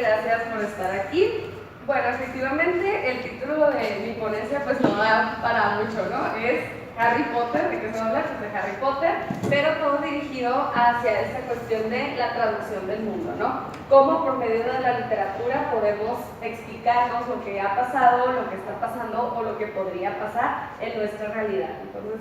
gracias por estar aquí. Bueno, efectivamente, el título de mi ponencia pues no da para mucho, ¿no? Es Harry Potter, ¿de qué se habla? Pues de Harry Potter, pero todo dirigido hacia esta cuestión de la traducción del mundo, ¿no? Cómo por medio de la literatura podemos explicarnos lo que ha pasado, lo que está pasando o lo que podría pasar en nuestra realidad. Entonces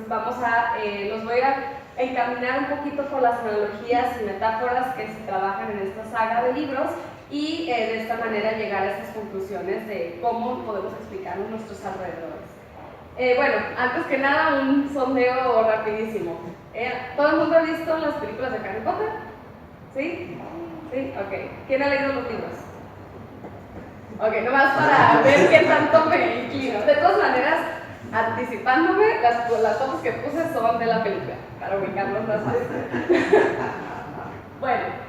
los voy a encaminar un poquito por las analogías y metáforas que se trabajan en esta saga de libros y de esta manera llegar a estas conclusiones de cómo podemos explicarnos nuestros alrededores. Bueno, antes que nada, un sondeo rapidísimo. ¿Todo el mundo ha visto las películas de Harry Potter? ¿Sí? ¿Sí? Ok. ¿Quién ha leído los libros? Ok, nomás para ver qué tanto me inclino. De todas maneras, anticipándome, las fotos que puse son de la película, para ubicarlos más fácil. Bueno.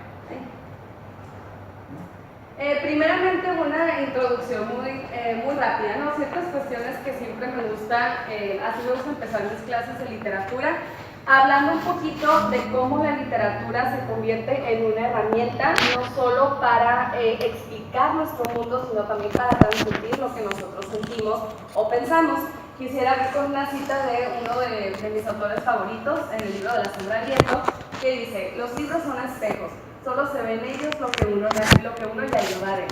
Primeramente una introducción muy rápida, ¿no? Ciertas cuestiones que siempre me gustan, así me gusta empezar mis clases de literatura, hablando un poquito de cómo la literatura se convierte en una herramienta, no solo para explicar nuestro mundo, sino también para transmitir lo que nosotros sentimos o pensamos. Quisiera ver con una cita de uno de mis autores favoritos, en el libro de La sombra del viento, que dice: los libros son espejos. Solo se ven ellos lo que uno le ayuda a ver.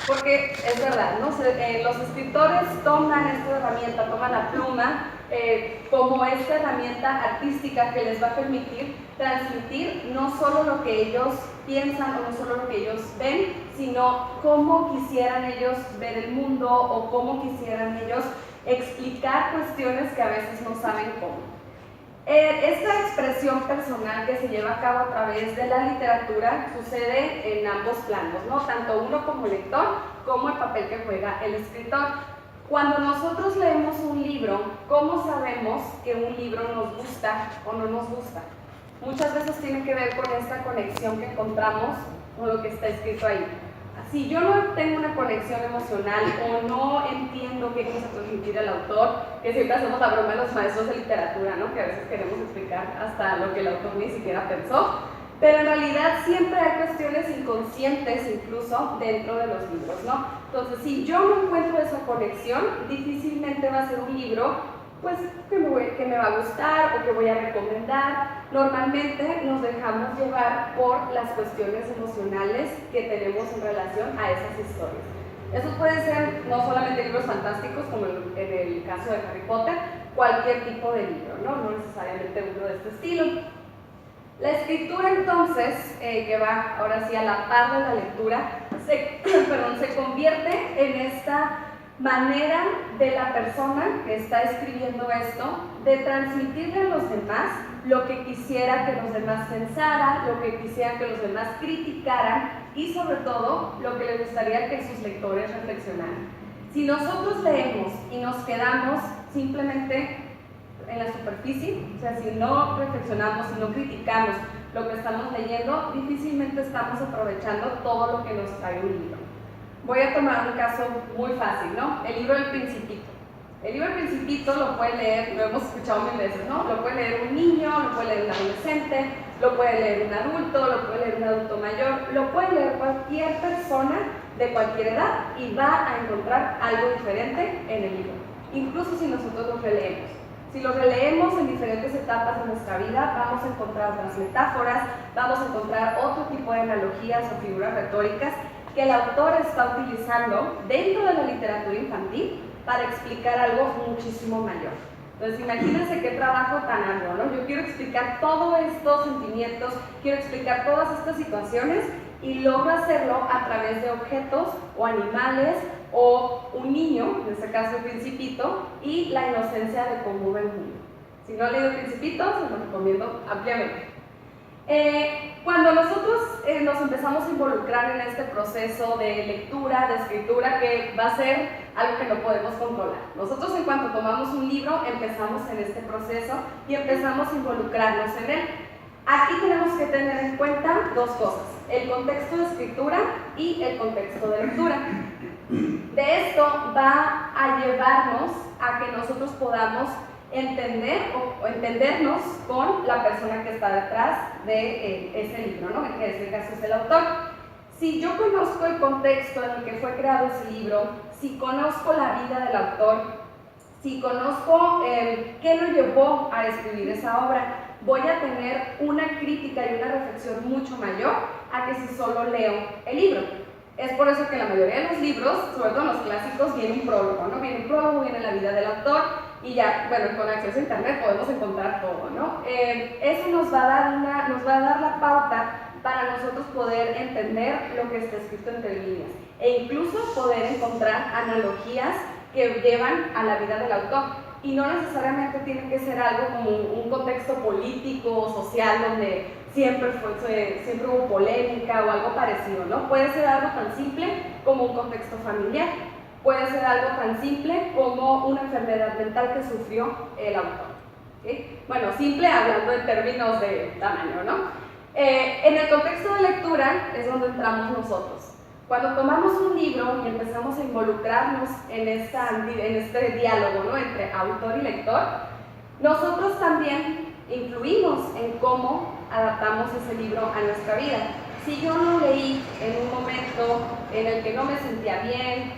Porque es verdad, ¿no? Los escritores toman esta herramienta, toman la pluma como esta herramienta artística que les va a permitir transmitir no solo lo que ellos piensan o no solo lo que ellos ven, sino cómo quisieran ellos ver el mundo o cómo quisieran ellos explicar cuestiones que a veces no saben cómo. Esta expresión personal que se lleva a cabo a través de la literatura sucede en ambos planos, ¿no? Tanto uno como lector, como el papel que juega el escritor. Cuando nosotros leemos un libro, ¿cómo sabemos que un libro nos gusta o no nos gusta? Muchas veces tiene que ver con esta conexión que encontramos con lo que está escrito ahí. Si yo no tengo una conexión emocional o no entiendo qué quiso transmitir el autor, que siempre hacemos la broma de los maestros de literatura, ¿no? Que a veces queremos explicar hasta lo que el autor ni siquiera pensó, pero en realidad siempre hay cuestiones inconscientes incluso dentro de los libros, ¿no? Entonces, si yo no encuentro esa conexión, difícilmente va a ser un libro pues que me va a gustar o que voy a recomendar. Normalmente nos dejamos llevar por las cuestiones emocionales que tenemos en relación a esas historias. Esos pueden ser no solamente libros fantásticos, como en el caso de Harry Potter, cualquier tipo de libro, no necesariamente uno de este estilo. La escritura entonces, que va ahora sí a la par de la lectura, se convierte en esta manera de la persona que está escribiendo esto de transmitirle a los demás lo que quisiera que los demás pensaran, lo que quisiera que los demás criticaran y sobre todo lo que les gustaría que sus lectores reflexionaran. Si nosotros leemos y nos quedamos simplemente en la superficie, o sea, si no reflexionamos, si no criticamos lo que estamos leyendo, difícilmente estamos aprovechando todo lo que nos trae un libro. Voy a tomar un caso muy fácil, ¿no? El libro del Principito. El libro del Principito lo puede leer, lo hemos escuchado mil veces, ¿no? Lo puede leer un niño, lo puede leer un adolescente, lo puede leer un adulto, lo puede leer un adulto mayor, lo puede leer cualquier persona de cualquier edad y va a encontrar algo diferente en el libro, incluso si nosotros lo releemos. Si lo releemos en diferentes etapas de nuestra vida, vamos a encontrar otras metáforas, vamos a encontrar otro tipo de analogías o figuras retóricas que el autor está utilizando dentro de la literatura infantil para explicar algo muchísimo mayor. Entonces, imagínense qué trabajo tan arduo, ¿no? Yo quiero explicar todos estos sentimientos, quiero explicar todas estas situaciones y logro hacerlo a través de objetos o animales o un niño, en este caso el Principito, y la inocencia de cómo ve el mundo. Si no han leído el Principito, se los recomiendo ampliamente. Cuando nosotros nos empezamos a involucrar en este proceso de lectura, de escritura, que va a ser algo que no podemos controlar. Nosotros en cuanto tomamos un libro, empezamos en este proceso y empezamos a involucrarnos en él. Aquí tenemos que tener en cuenta dos cosas: el contexto de escritura y el contexto de lectura. De esto va a llevarnos a que nosotros podamos entender o entendernos con la persona que está detrás de ese libro, ¿no? Que en este caso es el autor. Si yo conozco el contexto en el que fue creado ese libro, si conozco la vida del autor, si conozco qué lo llevó a escribir esa obra, voy a tener una crítica y una reflexión mucho mayor a que si solo leo el libro. Es por eso que la mayoría de los libros, sobre todo los clásicos, viene un prólogo, ¿no? Viene un prólogo, viene la vida del autor y ya, bueno, con acceso a internet podemos encontrar todo, ¿no? Eso nos va a dar la pauta para nosotros poder entender lo que está escrito entre líneas e incluso poder encontrar analogías que llevan a la vida del autor. Y no necesariamente tiene que ser algo como un contexto político o social donde siempre hubo polémica o algo parecido, ¿no? Puede ser algo tan simple como un contexto familiar, puede ser algo tan simple como una enfermedad mental que sufrió el autor, ¿sí? Bueno, simple hablando en términos de tamaño, ¿no? En el contexto de lectura es donde entramos nosotros. Cuando tomamos un libro y empezamos a involucrarnos en este diálogo, ¿no?, entre autor y lector, nosotros también influimos en cómo adaptamos ese libro a nuestra vida. Si yo lo leí en un momento en el que no me sentía bien,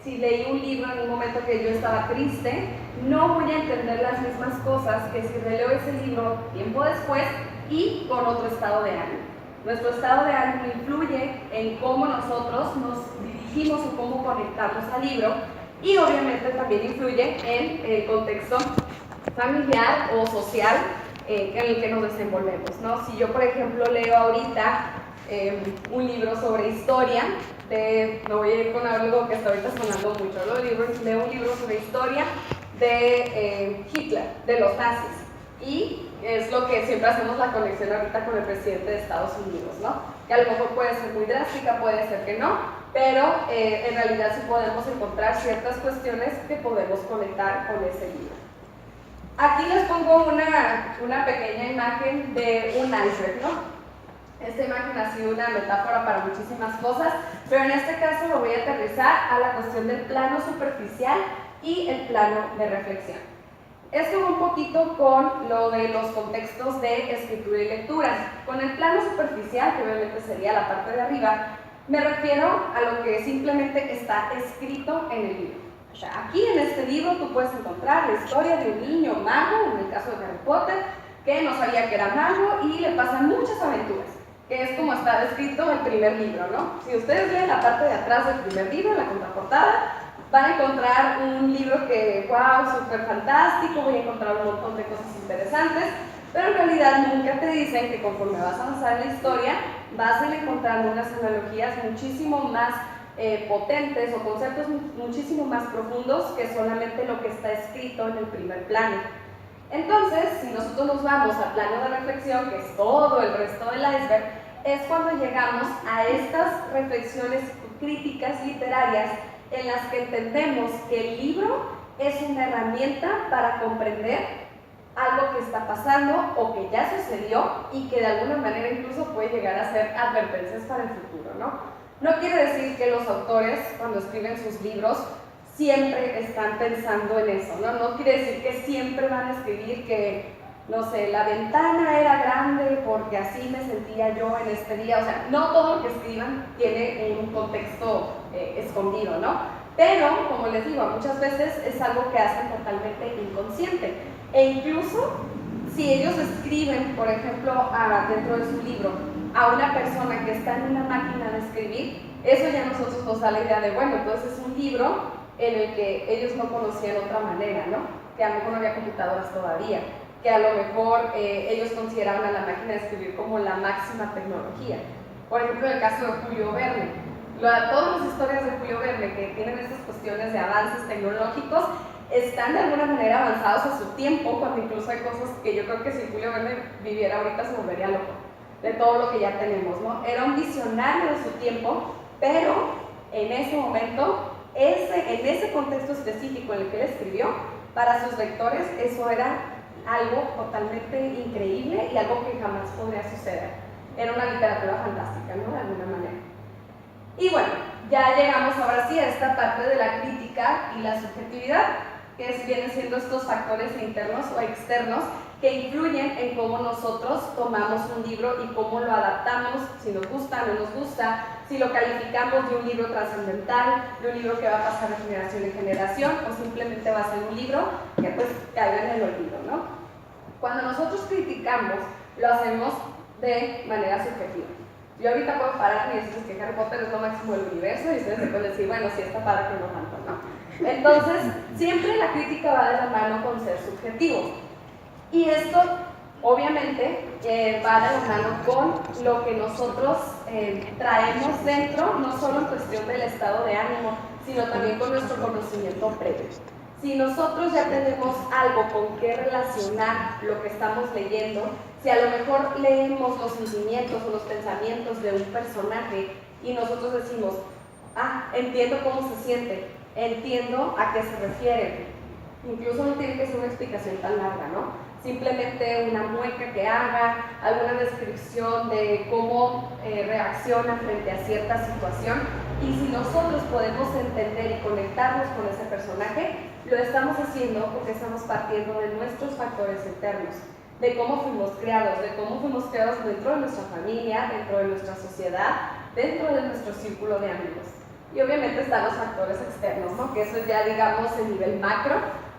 si leí un libro en un momento que yo estaba triste, no voy a entender las mismas cosas que si releo ese libro tiempo después y con otro estado de ánimo. Nuestro estado de ánimo influye en cómo nosotros nos dirigimos o cómo conectamos al libro y obviamente también influye en el contexto familiar o social en el que nos desenvolvemos, ¿no? Si yo, por ejemplo, leo ahorita un libro sobre historia, no voy a ir con algo que está ahorita sonando mucho, ¿no? Leo un libro sobre historia de Hitler, de los nazis, y es lo que siempre hacemos la conexión ahorita con el presidente de Estados Unidos, ¿no? Que a lo mejor puede ser muy drástica, puede ser que no, pero en realidad sí podemos encontrar ciertas cuestiones que podemos conectar con ese libro. Aquí les pongo una pequeña imagen de un iceberg, ¿no? Esta imagen ha sido una metáfora para muchísimas cosas, pero en este caso lo voy a aterrizar a la cuestión del plano superficial y el plano de reflexión. Esto va un poquito con lo de los contextos de escritura y lectura. Con el plano superficial, que obviamente sería la parte de arriba, me refiero a lo que simplemente está escrito en el libro. O sea, aquí en este libro tú puedes encontrar la historia de un niño mago, en el caso de Harry Potter, que no sabía que era mago y le pasan muchas aventuras, que es como está descrito el primer libro, ¿no? Si ustedes leen la parte de atrás del primer libro, la contraportada, van a encontrar un libro que, wow, súper fantástico, voy a encontrar un montón de cosas interesantes, pero en realidad nunca te dicen que conforme vas a avanzar en la historia, vas a ir encontrando unas analogías muchísimo más potentes o conceptos muchísimo más profundos que solamente lo que está escrito en el primer plano. Entonces, si nosotros nos vamos al plano de reflexión, que es todo el resto del iceberg, es cuando llegamos a estas reflexiones críticas literarias en las que entendemos que el libro es una herramienta para comprender algo que está pasando o que ya sucedió y que de alguna manera incluso puede llegar a ser advertencias para el futuro, ¿no? No quiere decir que los autores, cuando escriben sus libros, siempre están pensando en eso, ¿no? No quiere decir que siempre van a escribir que, no sé, la ventana era grande porque así me sentía yo en este día. O sea, no todo lo que escriban tiene un contexto escondido, ¿no? Pero, como les digo, muchas veces es algo que hacen totalmente inconsciente. E incluso, si ellos escriben, por ejemplo, dentro de su libro, a una persona que está en una máquina de escribir, eso ya a nosotros nos da la idea de, bueno, entonces es un libro en el que ellos no conocían otra manera, ¿no? Que a lo mejor no había computadoras todavía, que a lo mejor ellos consideraban a la máquina de escribir como la máxima tecnología. Por ejemplo, en el caso de Julio Verne, todas las historias de Julio Verne que tienen estas cuestiones de avances tecnológicos están de alguna manera avanzados a su tiempo, cuando incluso hay cosas que yo creo que si Julio Verne viviera ahorita se volvería loco de todo lo que ya tenemos, ¿no? Era un visionario de su tiempo, pero en ese momento, en ese contexto específico en el que él escribió, para sus lectores eso era algo totalmente increíble y algo que jamás podría suceder. Era una literatura fantástica, ¿no? De alguna manera. Y bueno, ya llegamos ahora sí a esta parte de la crítica y la subjetividad, que vienen siendo estos factores internos o externos que influyen en cómo nosotros tomamos un libro y cómo lo adaptamos, si nos gusta, no nos gusta, si lo calificamos de un libro trascendental, de un libro que va a pasar de generación en generación, o simplemente va a ser un libro que pues caiga en el olvido, ¿no? Cuando nosotros criticamos, lo hacemos de manera subjetiva. Yo ahorita puedo parar y decirles que Harry Potter es lo máximo del universo y ustedes se pueden decir, bueno, sí está padre, pero no tanto, ¿no? Entonces, siempre la crítica va de la mano con ser subjetivo. Y esto, obviamente, va de la mano con lo que nosotros traemos dentro, no solo en cuestión del estado de ánimo, sino también con nuestro conocimiento previo. Si nosotros ya tenemos algo con qué relacionar lo que estamos leyendo, si a lo mejor leemos los sentimientos o los pensamientos de un personaje y nosotros decimos, ah, entiendo cómo se siente, entiendo a qué se refiere, incluso no tiene que ser una explicación tan larga, ¿no? Simplemente una mueca que haga, alguna descripción de cómo reacciona frente a cierta situación, y si nosotros podemos entender y conectarnos con ese personaje, lo estamos haciendo porque estamos partiendo de nuestros factores internos, de cómo fuimos creados dentro de nuestra familia, dentro de nuestra sociedad, dentro de nuestro círculo de amigos. Y obviamente están los factores externos, ¿no? Que eso ya digamos en nivel macro,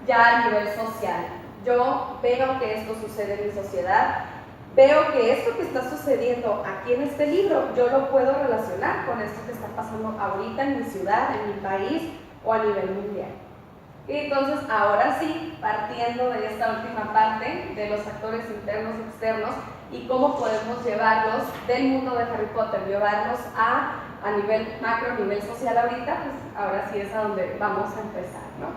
ya a nivel social. Yo veo que esto sucede en mi sociedad, veo que esto que está sucediendo aquí en este libro, yo lo puedo relacionar con esto que está pasando ahorita en mi ciudad, en mi país o a nivel mundial. Y entonces, ahora sí, partiendo de esta última parte, de los factores internos y externos, y cómo podemos llevarlos del mundo de Harry Potter, llevarlos a nivel macro, a nivel social ahorita, pues ahora sí es a donde vamos a empezar, ¿no?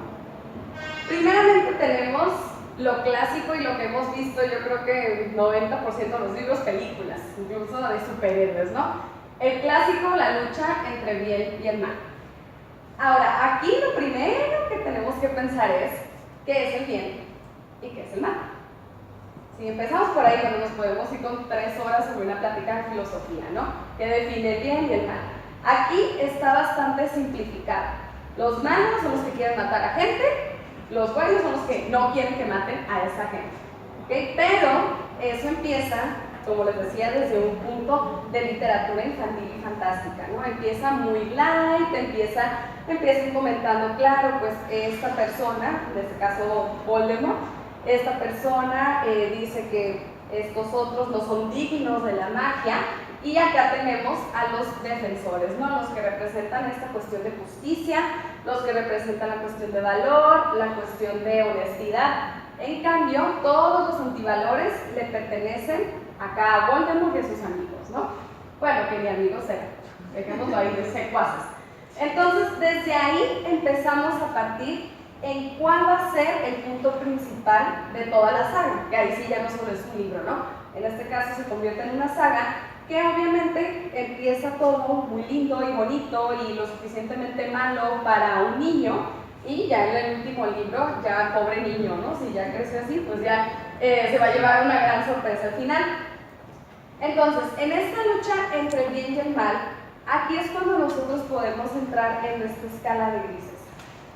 Primeramente tenemos lo clásico y lo que hemos visto, yo creo que 90% de los libros, películas, incluso de superhéroes, ¿no? El clásico, la lucha entre el bien y el mal. Ahora, aquí lo primero que tenemos que pensar es qué es el bien y qué es el mal. Si empezamos por ahí, bueno, nos podemos ir con 3 horas sobre una plática de filosofía, ¿no? ¿Qué define el bien y el mal? Aquí está bastante simplificado. Los malos son los que quieren matar a gente, los buenos son los que no quieren que maten a esa gente, ¿okay? Pero eso empieza, como les decía, desde un punto de literatura infantil y fantástica, ¿no? Empieza muy light, empiezan comentando, claro, pues esta persona, en este caso Voldemort, esta persona dice que estos otros no son dignos de la magia, y acá tenemos a los defensores, ¿no? Los que representan esta cuestión de justicia, los que representan la cuestión de valor, la cuestión de honestidad. En cambio, todos los antivalores le pertenecen acá a Voldemort y a sus amigos, ¿no? Bueno, que ni amigos sean, dejémoslo ahí de secuaces. Entonces, desde ahí empezamos a partir en cuál va a ser el punto principal de toda la saga, que ahí sí ya no solo es un libro, ¿no? En este caso se convierte en una saga que obviamente empieza todo muy lindo y bonito y lo suficientemente malo para un niño, y ya en el último libro, ya pobre niño, ¿no? Si ya creció así, pues ya se va a llevar una gran sorpresa al final. Entonces, en esta lucha entre el bien y el mal, aquí es cuando nosotros podemos entrar en esta escala de grises.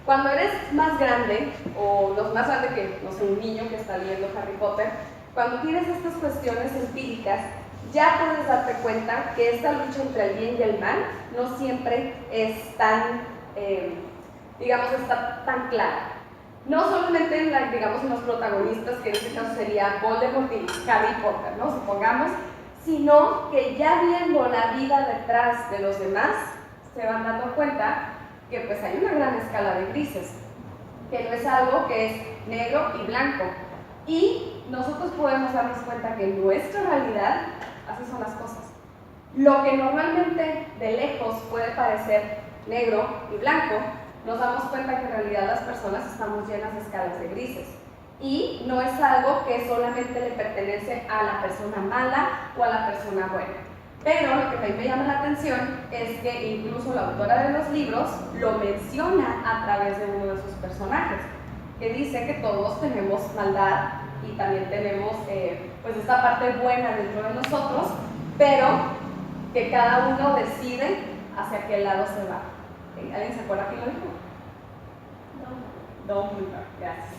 Cuando eres más grande, o no más grande que, no sé, un niño que está leyendo Harry Potter, cuando tienes estas cuestiones empíricas, ya puedes darte cuenta que esta lucha entre el bien y el mal no siempre es tan, digamos, está tan clara. No solamente en, digamos, en los protagonistas, que en este caso sería Voldemort y Harry Potter, ¿no? Supongamos, sino que ya viendo la vida detrás de los demás, se van dando cuenta que pues hay una gran escala de grises, que no es algo que es negro y blanco. Y nosotros podemos darnos cuenta que en nuestra realidad así son las cosas. Lo que normalmente de lejos puede parecer negro y blanco, nos damos cuenta que en realidad las personas estamos llenas de escalas de grises. Y no es algo que solamente le pertenece a la persona mala o a la persona buena. Pero lo que a mí me llama la atención es que incluso la autora de los libros lo menciona a través de uno de sus personajes, que dice que todos tenemos maldad y también tenemos pues esta parte buena dentro de nosotros, pero que cada uno decide hacia qué lado se va. ¿Alguien se acuerda quién lo dijo? Dumbledore, gracias.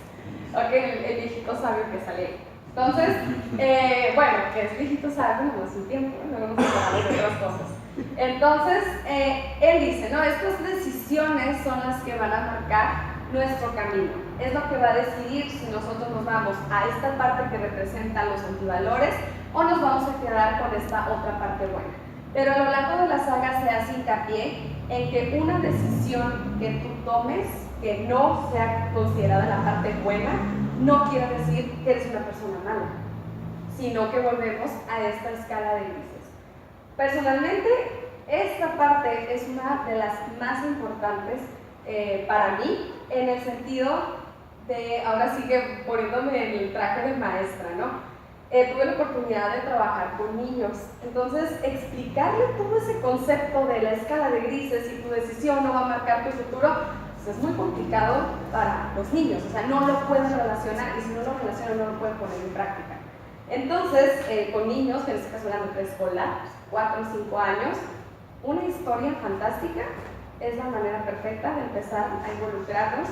Ok, el viejito sabio que sale. Entonces, bueno, que es viejito sabe, no es un tiempo, no nos acordamos de otras cosas. Entonces, él dice, no, estas decisiones son las que van a marcar nuestro camino. Es lo que va a decidir si nosotros nos vamos a esta parte que representa los antivalores o nos vamos a quedar con esta otra parte buena. Pero a lo largo de la saga se hace hincapié en que una decisión que tú tomes que no sea considerada la parte buena no quiere decir que eres una persona mala, sino que volvemos a esta escala de grises. Personalmente, esta parte es una de las más importantes para mí, en el sentido de, ahora sí que poniéndome en el traje de maestra, ¿no? Tuve la oportunidad de trabajar con niños, entonces explicarle todo ese concepto de la escala de grises y tu decisión no va a marcar tu futuro, pues es muy complicado para los niños, o sea, no lo pueden relacionar y si no lo relacionan no lo pueden poner en práctica. Entonces, con niños, que en este caso eran de preescolar, 4 o 5 años, una historia fantástica es la manera perfecta de empezar a involucrarlos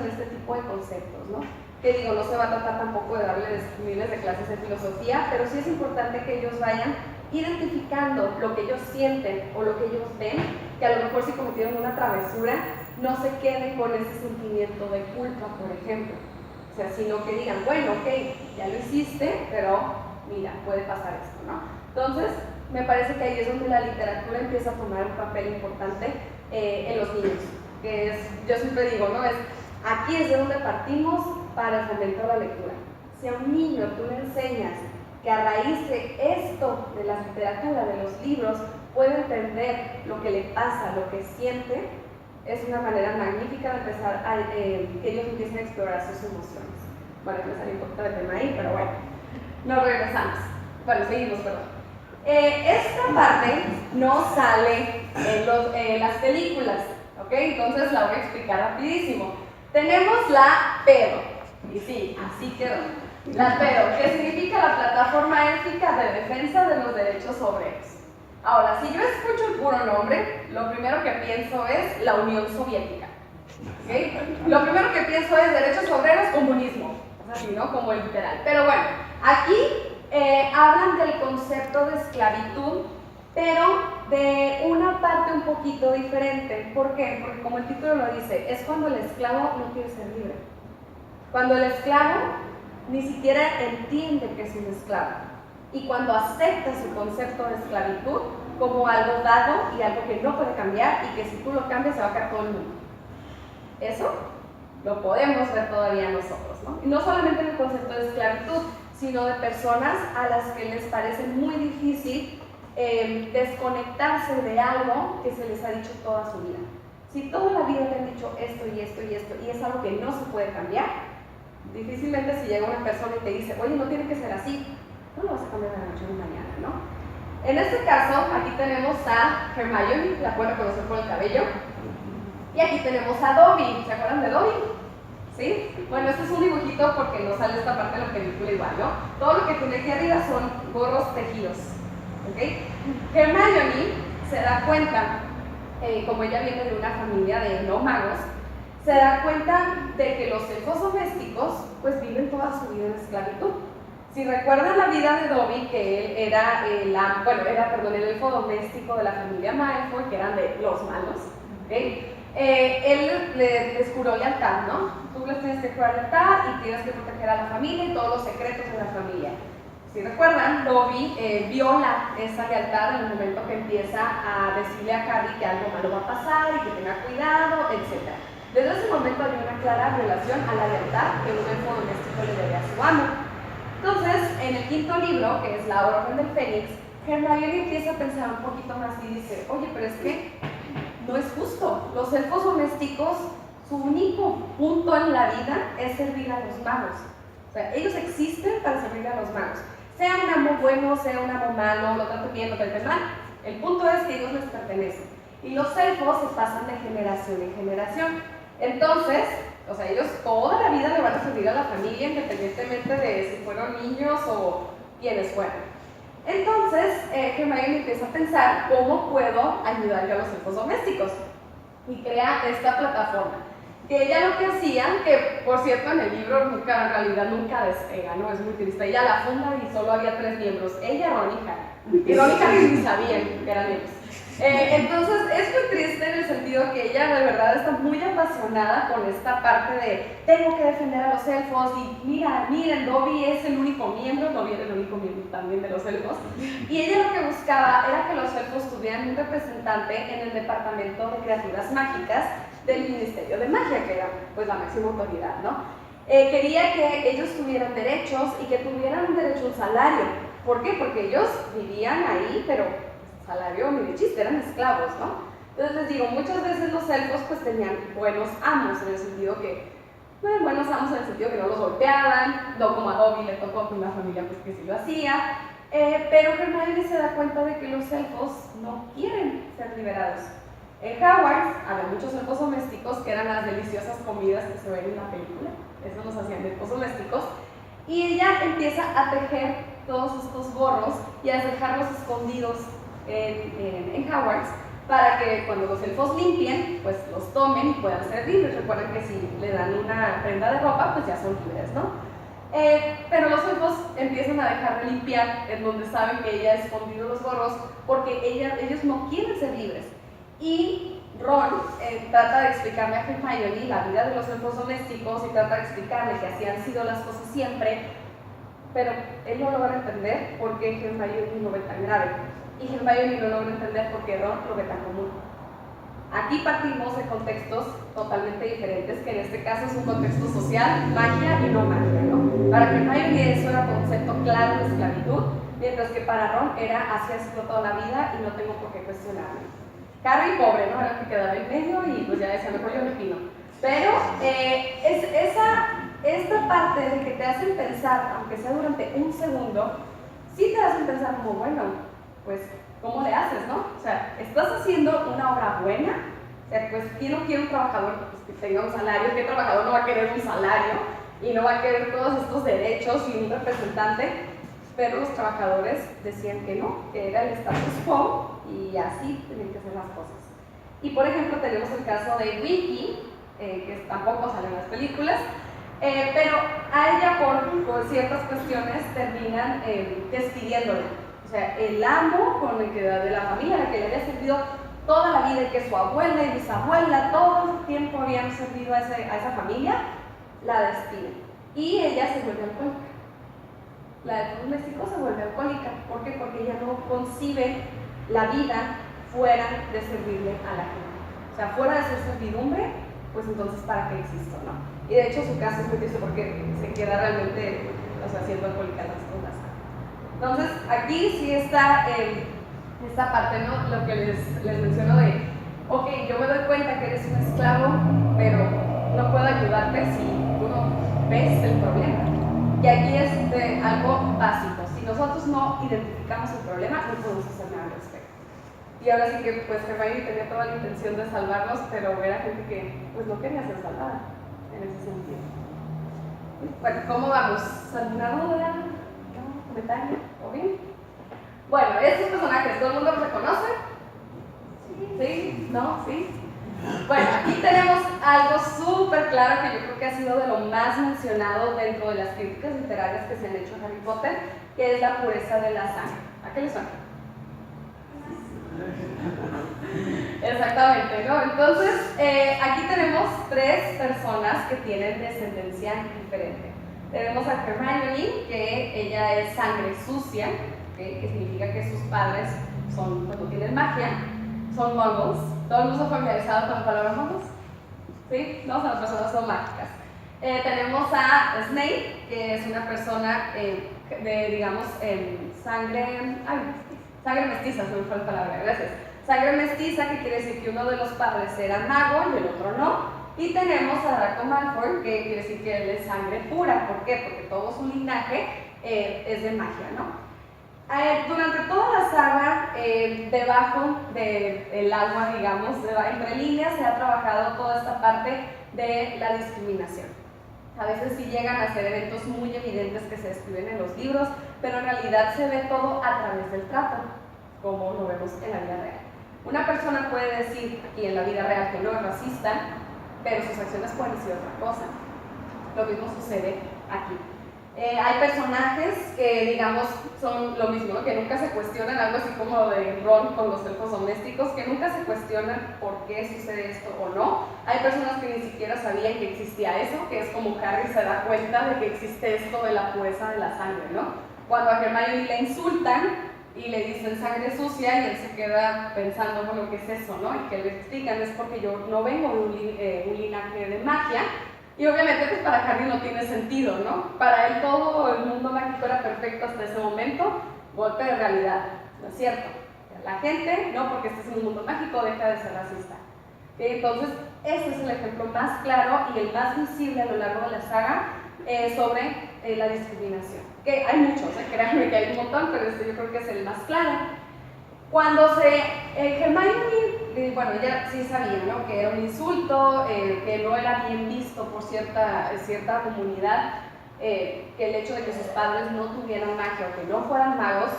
en este tipo de conceptos, ¿no? Que digo, no se va a tratar tampoco de darles miles de clases de filosofía, pero sí es importante que ellos vayan identificando lo que ellos sienten o lo que ellos ven, que a lo mejor si cometieron una travesura, no se queden con ese sentimiento de culpa, por ejemplo. O sea, sino que digan, bueno, ok, ya lo hiciste, pero mira, puede pasar esto, ¿no? Entonces, me parece que ahí es donde la literatura empieza a tomar un papel importante en los niños, que es, yo siempre digo, ¿no? Aquí es de donde partimos para fomentar la lectura. Si a un niño tú le enseñas que a raíz de esto, de la literatura, de los libros, puede entender lo que le pasa, lo que siente, es una manera magnífica de empezar a que ellos empiecen a explorar sus emociones. Bueno, me salió un poquito de tema ahí, pero bueno, nos regresamos. Bueno, seguimos, perdón. Esta parte no sale en las películas, ¿ok? Entonces la voy a explicar rapidísimo. Tenemos la PEDO, y sí, así quedó. La PEDO, que significa la Plataforma Ética de Defensa de los Derechos Obreros. Ahora, si yo escucho el puro nombre, lo primero que pienso es la Unión Soviética, ¿okay? Lo primero que pienso es derechos obreros, comunismo, así, ¿no? Como el literal. Pero bueno, aquí hablan del concepto de esclavitud, pero de una parte un poquito diferente. ¿Por qué? Porque como el título lo dice, es cuando el esclavo no quiere ser libre. Cuando el esclavo ni siquiera entiende que es un esclavo. Y cuando acepta su concepto de esclavitud como algo dado y algo que no puede cambiar y que si tú lo cambias se va a caer todo el mundo. Eso lo podemos ver todavía nosotros, ¿no? Y no solamente en el concepto de esclavitud, sino de personas a las que les parece muy difícil desconectarse de algo que se les ha dicho toda su vida. Si toda la vida le han dicho esto y esto y esto y es algo que no se puede cambiar, difícilmente si llega una persona y te dice, oye, no tiene que ser así, no lo vas a cambiar de la noche a la mañana, ¿no? En este caso, aquí tenemos a Hermione, la pueden reconocer por el cabello, y aquí tenemos a Dobby. ¿Se acuerdan de Dobby? ¿Sí? Bueno, este es un dibujito porque no sale esta parte de la película igual, ¿no? Todo lo que tiene aquí arriba son gorros tejidos, ¿ok? Hermione se da cuenta, como ella viene de una familia de no magos, se da cuenta de que los elfos domésticos pues viven toda su vida en esclavitud. Si recuerdan la vida de Dobby, que él era el elfo doméstico de la familia Malfoy, que eran de los malos, ¿okay? Él les juró lealtad, ¿no? Tú les tienes que jurar lealtad y tienes que proteger a la familia y todos los secretos de la familia. Si recuerdan, Dobby viola esa lealtad en el momento que empieza a decirle a Harry que algo malo va a pasar y que tenga cuidado, etc. Desde ese momento hay una clara relación a la lealtad que un elfo doméstico le debe a su amo. Entonces, en el quinto libro, que es La Orden del Fénix, Hermione empieza a pensar un poquito más y dice, oye, pero es que no es justo. Los elfos domésticos, su único punto en la vida es servir a los magos. O sea, ellos existen para servir a los magos. Sea un amo bueno, sea un amo malo, lo traten bien, lo traten mal. El punto es que ellos les pertenecen. Y los elfos se pasan de generación en generación. Entonces, o sea, ellos toda la vida le van a servir a la familia, independientemente de si fueron niños o quienes fueran. Entonces, Hermione empieza a pensar cómo puedo ayudar yo a los elfos domésticos y crea esta plataforma. que ella lo que hacía, que por cierto en el libro en realidad nunca despega, ¿no? Es muy triste. Ella la funda y solo había 3 miembros, ella, Ron y Harry. Y Ron y Harry ni sabían que eran ellos. Entonces es muy triste en el sentido que ella de verdad está muy apasionada con esta parte de tengo que defender a los elfos y miren, Dobby es el único miembro, Dobby era el único miembro también de los elfos, y ella lo que buscaba era que los elfos tuvieran un representante en el departamento de criaturas mágicas del Ministerio de Magia, que era pues la máxima autoridad, ¿no? Quería que ellos tuvieran derechos y que tuvieran un derecho a un salario. ¿Por qué? Porque ellos vivían ahí, pero salario ni de chiste, eran esclavos, ¿no? Entonces les digo, muchas veces los elfos pues tenían buenos amos, en el sentido que, buenos amos en el sentido que no los golpeaban, no como a Dobby le tocó con una familia pues que sí lo hacía, pero Hermione se da cuenta de que los elfos no quieren ser liberados. En Hogwarts había muchos elfos domésticos que eran las deliciosas comidas que se ven en la película, eso los hacían elfos domésticos, y ella empieza a tejer todos estos gorros y a dejarlos escondidos en Hogwarts para que cuando los elfos limpien, pues los tomen y puedan ser libres. Recuerden que si le dan una prenda de ropa, pues ya son libres, ¿no? Pero los elfos empiezan a dejar de limpiar en donde saben que ella ha escondido los gorros porque ellos no quieren ser libres. Y Ron trata de explicarle a Hermione la vida de los elfos domésticos y trata de explicarle que así han sido las cosas siempre, pero él no logra entender por qué Hermione lo ve tan grave. Y Hermione no logra entender por qué Ron lo ve tan común. Aquí partimos de contextos totalmente diferentes, que en este caso es un contexto social, magia y no magia, ¿no? Para Hermione eso era un concepto claro de esclavitud, mientras que para Ron era así ha sido toda la vida y no tengo por qué cuestionarme. Harry, pobre, ¿no? Era el que quedaba en medio y pues ya decía, mejor yo me opino. Pero esta parte de que te hacen pensar, aunque sea durante un segundo, sí te hacen pensar como, bueno, pues, ¿cómo le haces, no? O sea, estás haciendo una obra buena, o sea, pues, ¿quién no quiere un trabajador pues, que tenga un salario? ¿Qué trabajador no va a querer un salario? Y no va a querer todos estos derechos y un representante, pero los trabajadores decían que no, que era el status quo y así tenían que ser las cosas. Y por ejemplo tenemos el caso de Winky, que tampoco sale en las películas, pero a ella por ciertas cuestiones terminan despidiéndola. O sea, el amo con el que de la familia a la que le había servido toda la vida y que su abuela y bisabuela todo el tiempo habían servido a esa familia, la despiden. Y ella se vuelve alcohólica. La de doméstico se vuelve alcohólica. ¿Por qué? Porque ella no concibe la vida fuera de servirle a la gente. O sea, fuera de ser servidumbre, pues entonces ¿para qué existo, no? Y de hecho su caso es muy triste porque se queda realmente, o sea, siendo alcohólica las cosas. Entonces, aquí sí está esta parte, ¿no? Lo que les menciono de, ok, yo me doy cuenta que eres un esclavo, pero no puedo ayudarte si tú no ves el problema. Y aquí es algo básico. Si nosotros no identificamos el problema, no podemos hacer nada al respecto. Y ahora sí que, pues, Hermione tenía toda la intención de salvarlos, pero era gente que, pues, no quería ser salvada, en ese sentido. Bueno, ¿cómo vamos? ¿Alguna duda? ¿Comentario? ¿O bien? Bueno, estos personajes, ¿todo el mundo los reconoce? ¿Sí? ¿No? ¿Sí? Bueno, aquí tenemos algo súper claro que yo creo que ha sido de lo más mencionado dentro de las críticas literarias que se han hecho a Harry Potter, que es la pureza de la sangre. ¿A qué le suena? Exactamente, ¿no? Entonces, aquí tenemos 3 personas que tienen descendencia diferente. Tenemos a Hermione, que ella es sangre sucia, ¿okay? Que significa que sus padres son, cuando tienen magia, son muggles. ¿Todo el mundo familiarizado con la palabra muggles? ¿Sí? No, son las personas son mágicas. Tenemos a Snape, que es una persona de, digamos, sangre mestiza, no me fue la palabra, gracias. Sangre mestiza, que quiere decir que uno de los padres era mago y el otro no. Y tenemos a Draco Malfoy, que quiere decir que él es sangre pura. ¿Por qué? Porque todo su linaje es de magia, ¿no? Durante toda la saga, debajo del agua, digamos, entre líneas, se ha trabajado toda esta parte de la discriminación. A veces sí llegan a ser eventos muy evidentes que se describen en los libros, pero en realidad se ve todo a través del trato, como lo vemos en la vida real. Una persona puede decir aquí en la vida real que no es racista, pero sus acciones pueden decir otra cosa. Lo mismo sucede aquí. Hay personajes que, digamos, son lo mismo, ¿no? Que nunca se cuestionan, algo así como de Ron con los elfos domésticos, que nunca se cuestionan por qué sucede esto o no. Hay personas que ni siquiera sabían que existía eso, que es como Harry se da cuenta de que existe esto de la pureza de la sangre, ¿no? Cuando a Hermione le insultan y le dicen sangre sucia y él se queda pensando, bueno, ¿qué es eso, no? Y que le explican, es porque yo no vengo de un linaje de magia. Y obviamente pues para Harry no tiene sentido, ¿no? Para él todo el mundo mágico era perfecto hasta ese momento, golpe de realidad, ¿no es cierto? La gente, no porque estés en un mundo mágico, deja de ser racista. Entonces, ese es el ejemplo más claro y el más visible a lo largo de la saga sobre la discriminación. Que hay muchos, créanme que hay un montón, pero este yo creo que es el más claro. Cuando Hermione, bueno, ella sí sabía, ¿no? Que era un insulto, que no era bien visto por cierta comunidad, que el hecho de que sus padres no tuvieran magia o que no fueran magos,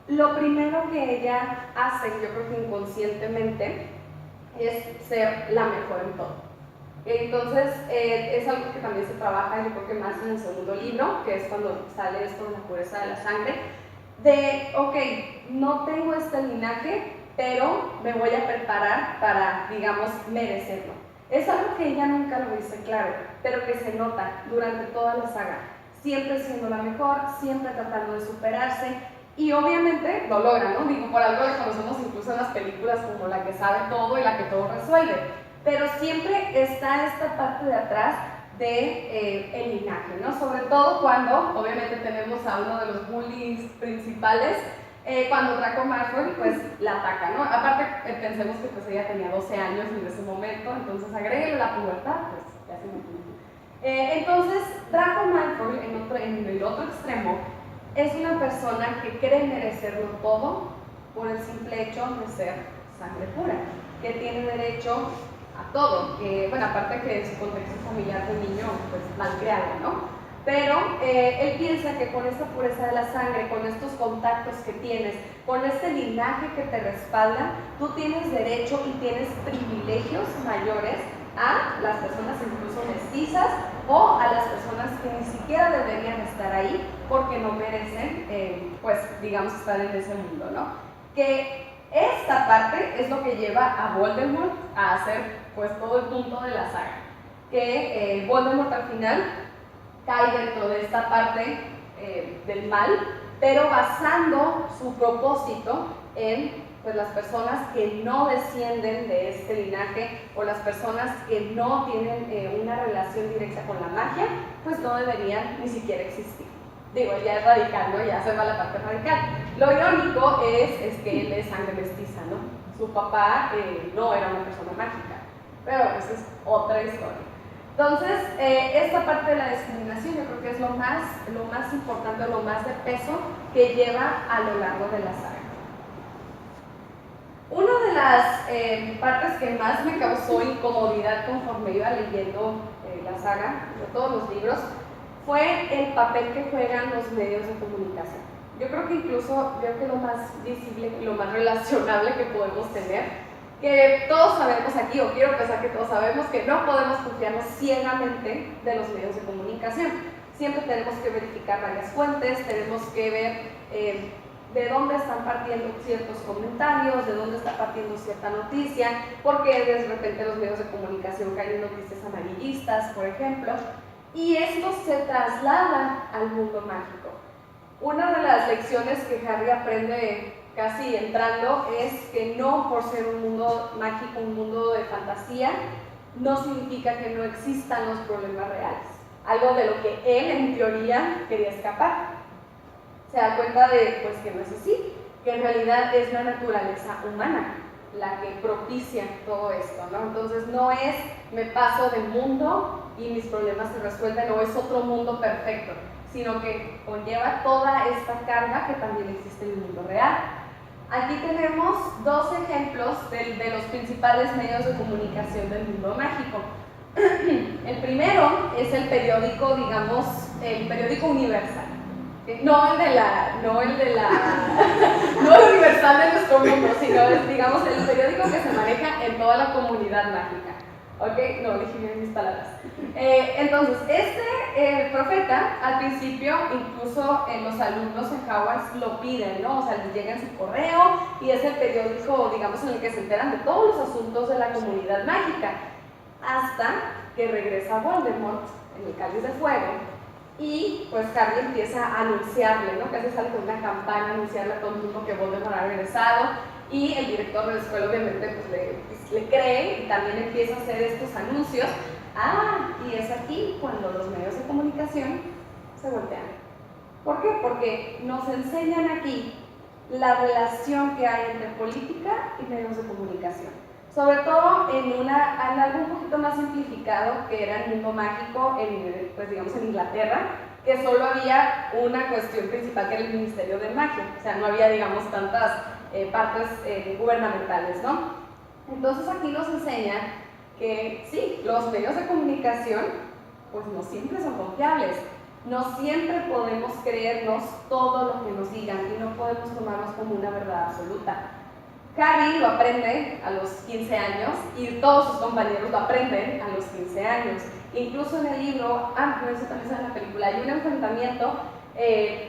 lo primero que ella hace, yo creo que inconscientemente, es ser la mejor en todo. Entonces, es algo que también se trabaja, yo creo que más en el segundo libro, que es cuando sale esto de la pureza de la sangre, de, ok, no tengo este linaje, pero me voy a preparar para, digamos, merecerlo. Es algo que ella nunca lo dice claro, pero que se nota durante toda la saga. Siempre siendo la mejor, siempre tratando de superarse, y obviamente lo logra, ¿no? Digo, por algo le conocemos incluso en las películas como la que sabe todo y la que todo resuelve. Pero siempre está esta parte de atrás el linaje, ¿no? Sobre todo cuando, obviamente, tenemos a uno de los bullies principales, cuando Draco Malfoy, pues, la ataca, ¿no? Aparte, pensemos que pues ella tenía 12 años en ese momento, entonces agréguele la pubertad, pues, ya se me entonces, Draco Malfoy, en el otro extremo, es una persona que cree merecerlo todo por el simple hecho de ser sangre pura, que tiene derecho a todo, que, bueno, aparte que su contexto familiar de niño, pues, mal creado, ¿no? Pero él piensa que con esta pureza de la sangre, con estos contactos que tienes, con este linaje que te respalda, tú tienes derecho y tienes privilegios mayores a las personas incluso mestizas o a las personas que ni siquiera deberían estar ahí porque no merecen, pues, digamos, estar en ese mundo, ¿no? Que esta parte es lo que lleva a Voldemort a hacer, pues, todo el punto de la saga. Que Voldemort al final cae dentro de esta parte del mal, pero basando su propósito en, pues, las personas que no descienden de este linaje o las personas que no tienen una relación directa con la magia, pues no deberían ni siquiera existir. Digo, ya es radical, ¿no? Ya se va la parte radical. Lo irónico es que él es sangre mestiza, ¿no? Su papá no era una persona mágica, pero esa es otra historia. Entonces, esta parte de la discriminación yo creo que es lo más importante, lo más de peso que lleva a lo largo de la saga. Una de las partes que más me causó incomodidad conforme iba leyendo la saga, de todos los libros, fue el papel que juegan los medios de comunicación. Yo creo que incluso lo más visible y lo más relacionable que podemos tener, que todos sabemos aquí, o quiero pensar que todos sabemos, que no podemos confiarnos ciegamente de los medios de comunicación. Siempre tenemos que verificar varias fuentes, tenemos que ver de dónde están partiendo ciertos comentarios, de dónde está partiendo cierta noticia, porque de repente los medios de comunicación caen en noticias amarillistas, por ejemplo, y esto se traslada al mundo mágico. Una de las lecciones que Harry aprende casi entrando es que no por ser un mundo mágico, un mundo de fantasía, no significa que no existan los problemas reales, algo de lo que él en teoría quería escapar. Se da cuenta de, pues, que no es así, que en realidad es la naturaleza humana la que propicia todo esto, ¿no? Entonces no es me paso de mundo y mis problemas se resuelven o es otro mundo perfecto, sino que conlleva toda esta carga que también existe en el mundo real. Aquí tenemos dos ejemplos de los principales medios de comunicación del mundo mágico. El primero es el periódico, digamos, el periódico Universal. No el Universal de nuestro mundo, sino digamos el periódico que se maneja en toda la comunidad mágica. Ok, no elegí bien mis palabras. Entonces, el profeta, al principio, incluso los alumnos en Hogwarts lo piden, ¿no? O sea, les llega en su correo y es el periódico, digamos, en el que se enteran de todos los asuntos de la comunidad mágica, hasta que regresa Voldemort en el Cáliz de Fuego y pues Harry empieza a anunciarle, ¿no? Casi sale con una campana a anunciarle a todo el mundo que Voldemort ha regresado, y el director de la escuela obviamente pues le cree y también empieza a hacer estos anuncios. Y es aquí cuando los medios de comunicación se voltean. ¿Por qué? Porque nos enseñan aquí la relación que hay entre política y medios de comunicación. Sobre todo en algo un poquito más simplificado, que era el mundo mágico, pues digamos en Inglaterra, que solo había una cuestión principal, que era el Ministerio de Magia. O sea, no había, digamos, tantas partes gubernamentales, ¿no? Entonces aquí nos enseñan que sí, los medios de comunicación pues no siempre son confiables, no siempre podemos creernos todo lo que nos digan y no podemos tomarnos como una verdad absoluta. Harry lo aprende a los 15 años y todos sus compañeros lo aprenden a los 15 años. Incluso en el libro, eso también sale en la película, hay un enfrentamiento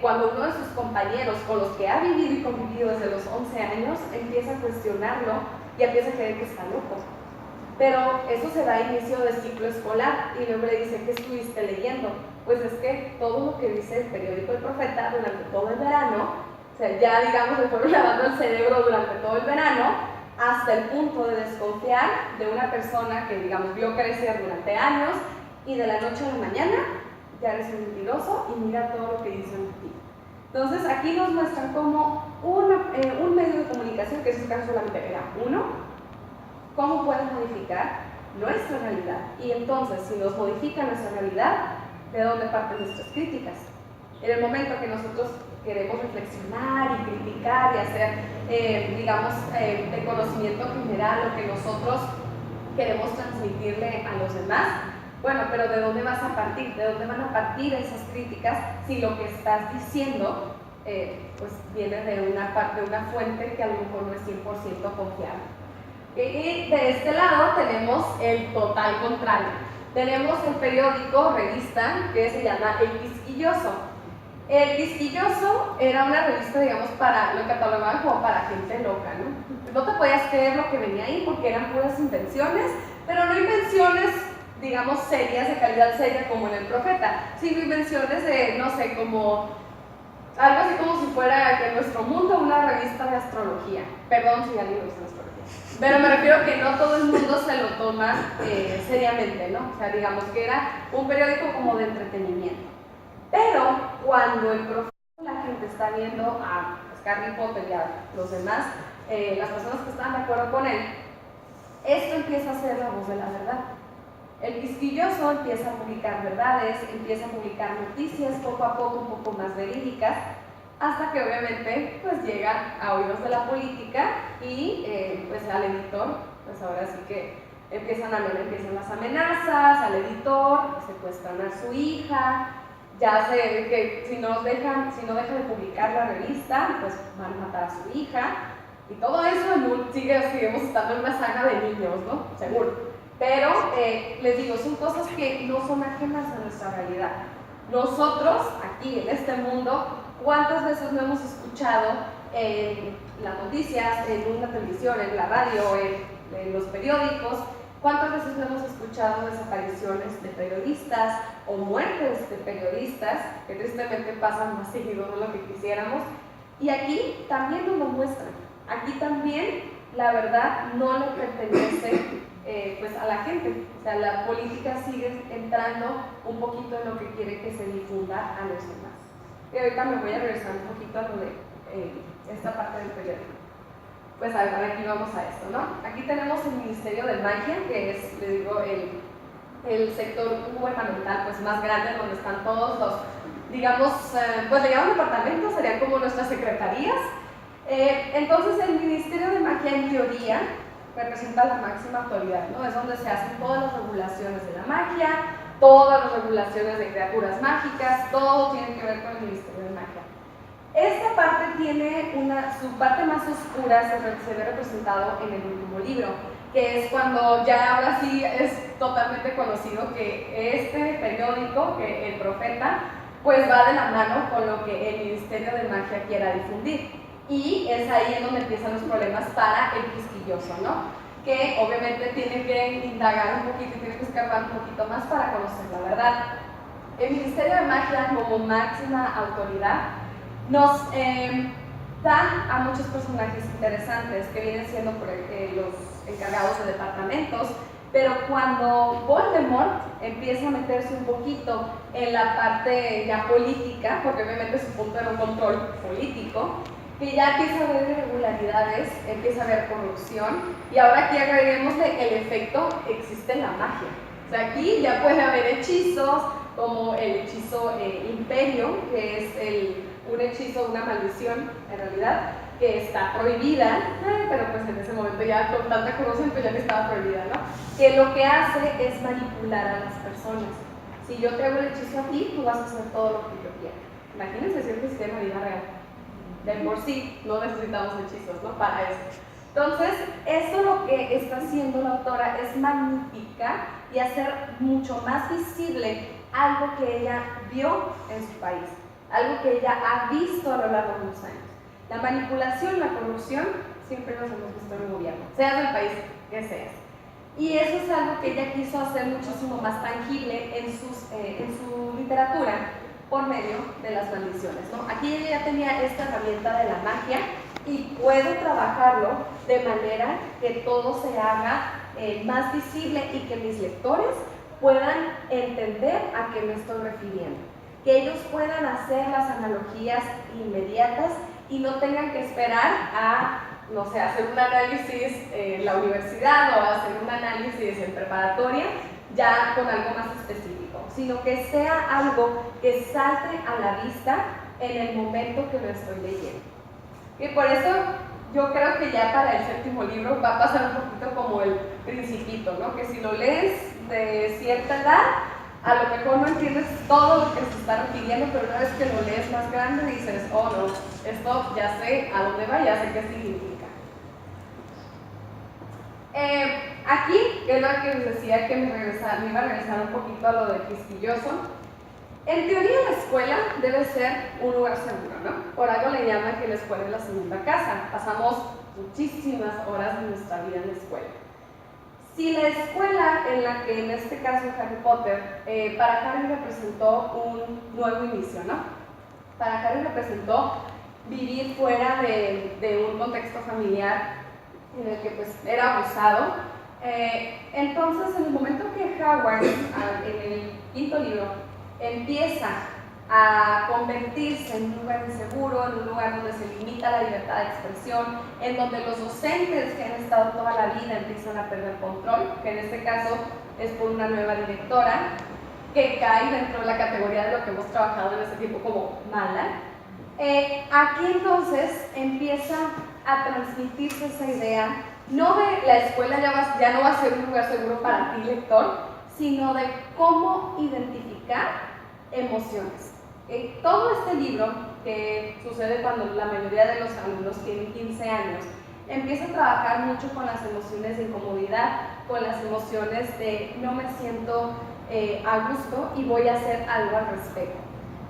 cuando uno de sus compañeros, con los que ha vivido y convivido desde los 11 años, empieza a cuestionarlo y empieza a creer que está loco. Pero eso se da a inicio del ciclo escolar y luego le dice: ¿qué estuviste leyendo? Pues es que todo lo que dice el periódico El Profeta durante todo el verano, o sea, ya digamos le fueron lavando el cerebro durante todo el verano, hasta el punto de desconfiar de una persona que, digamos, vio crecer durante años y de la noche a la mañana ya eres un mentiroso y mira todo lo que dicen de ti. Entonces aquí nos muestran como un medio de comunicación, que en este caso solamente era uno, cómo puede modificar nuestra realidad. Y entonces, si nos modifica nuestra realidad, ¿de dónde parten nuestras críticas? En el momento que nosotros queremos reflexionar y criticar y hacer, digamos, de conocimiento general lo que nosotros queremos transmitirle a los demás, bueno, pero ¿de dónde vas a partir? ¿De dónde van a partir esas críticas si lo que estás diciendo pues viene de una fuente que a lo mejor no es 100% confiable? Y de este lado tenemos el total contrario. Tenemos el periódico, revista, que se llama El Quisquilloso. El Quisquilloso era una revista, digamos, lo catalogaban como para gente loca, ¿no? No te podías creer lo que venía ahí porque eran puras invenciones, pero no invenciones, digamos, serias, de calidad seria como en El Profeta, sino invenciones de, no sé, como algo así como si fuera en nuestro mundo una revista de astrología. Perdón si alguien le gusta la astrología, pero me refiero a que no todo el mundo se lo toma seriamente, ¿no? O sea, digamos que era un periódico como de entretenimiento. Pero cuando El Profeta, la gente está viendo a Harry Potter y a los demás, las personas que están de acuerdo con él, esto empieza a ser la voz de la verdad. El Quisquilloso empieza a publicar verdades, empieza a publicar noticias poco a poco, un poco más verídicas, hasta que obviamente pues llega a oídos de la política y pues al editor, pues ahora sí que empiezan las amenazas al editor, secuestran a su hija, ya sé que si no deja de publicar la revista, pues van a matar a su hija, y todo eso seguimos estando en una saga de niños, ¿no? Seguro. Pero les digo, son cosas que no son ajenas a nuestra realidad. Nosotros, aquí en este mundo, ¿cuántas veces no hemos escuchado en las noticias, en una televisión, en la radio, en los periódicos? ¿Cuántas veces no hemos escuchado desapariciones de periodistas o muertes de periodistas, que tristemente pasan más seguido de lo que quisiéramos? Y aquí también nos lo muestran. Aquí también la verdad no le pertenece pues a la gente. O sea, la política sigue entrando un poquito en lo que quiere que se difunda a los demás. Y ahorita me voy a regresar un poquito a lo de esta parte del periódico. Pues a ver, aquí vamos a esto, ¿no? Aquí tenemos el Ministerio de Magia, que es, les digo, el sector gubernamental pues más grande, donde están todos los, digamos, pues le llaman departamentos, serían como nuestras secretarías. Entonces el Ministerio de Magia, en teoría, representa la máxima autoridad, ¿no? Es donde se hacen todas las regulaciones de la magia, todas las regulaciones de criaturas mágicas, todo tiene que ver con el Ministerio de Magia. Esta parte tiene su parte más oscura, se ve representado en el último libro, que es cuando ya ahora sí es totalmente conocido que este periódico, que El Profeta, pues va de la mano con lo que el Ministerio de Magia quiera difundir. Y es ahí en donde empiezan los problemas para el quisquilloso, ¿no? Que obviamente tiene que indagar un poquito y tiene que escarbar un poquito más para conocer la verdad. El Ministerio de Magia, como máxima autoridad, nos da a muchos personajes interesantes que vienen siendo los encargados de departamentos, pero cuando Voldemort empieza a meterse un poquito en la parte ya política, porque obviamente su punto era un control político, que ya empieza a haber irregularidades, empieza a haber corrupción, y ahora aquí agreguémosle el efecto existe la magia. O sea, aquí ya puede haber hechizos, como el hechizo Imperio, que es un hechizo, una maldición en realidad, que está prohibida, pero pues en ese momento ya con tanta corrupción pues ya no estaba prohibida, ¿no? Que lo que hace es manipular a las personas. Si yo te hago el hechizo a ti, tú vas a hacer todo lo que yo quiera. Imagínense si es un sistema de vida real. De por sí no necesitamos hechizos, ¿no? Para eso. Entonces, eso lo que está haciendo la autora es magnificar y hacer mucho más visible algo que ella vio en su país, algo que ella ha visto a lo largo de los años. La manipulación, la corrupción, siempre nos hemos visto en el gobierno, sea del país que sea. Y eso es algo que ella quiso hacer muchísimo más tangible en su literatura por medio de las maldiciones, ¿no? Aquí ella ya tenía esta herramienta de la magia y puedo trabajarlo de manera que todo se haga más visible y que mis lectores puedan entender a qué me estoy refiriendo, que ellos puedan hacer las analogías inmediatas y no tengan que esperar a, no sé, hacer un análisis en la universidad o hacer un análisis en preparatoria ya con algo más específico, sino que sea algo que salte a la vista en el momento que lo estoy leyendo. Y por eso yo creo que ya para el séptimo libro va a pasar un poquito como el Principito, ¿no? Que si lo lees de cierta edad, a lo mejor no entiendes todo lo que se está refiriendo, pero una vez que lo lees más grande dices, oh no, esto ya sé a dónde va, ya sé qué significa. Aquí, que es lo que les decía que me iba a regresar un poquito a lo de quisquilloso. En teoría la escuela debe ser un lugar seguro, ¿no? Por algo le llaman que la escuela es la segunda casa. Pasamos muchísimas horas de nuestra vida en la escuela. Si la escuela en la que en este caso Harry Potter, para Harry representó un nuevo inicio, ¿no? Para Harry representó vivir fuera de un contexto familiar en el que pues era abusado. Entonces en el momento que Howard, en el quinto libro, empieza a convertirse en un lugar inseguro, en un lugar donde se limita la libertad de expresión, en donde los docentes que han estado toda la vida empiezan a perder control, que en este caso es por una nueva directora, que cae dentro de la categoría de lo que hemos trabajado en este tiempo como mala. Aquí entonces empieza a transmitirse esa idea, no de la escuela ya no va a ser un lugar seguro para ti, lector, sino de cómo identificar emociones. Todo este libro, que sucede cuando la mayoría de los alumnos tienen 15 años, empieza a trabajar mucho con las emociones de incomodidad, con las emociones de no me siento a gusto y voy a hacer algo al respecto.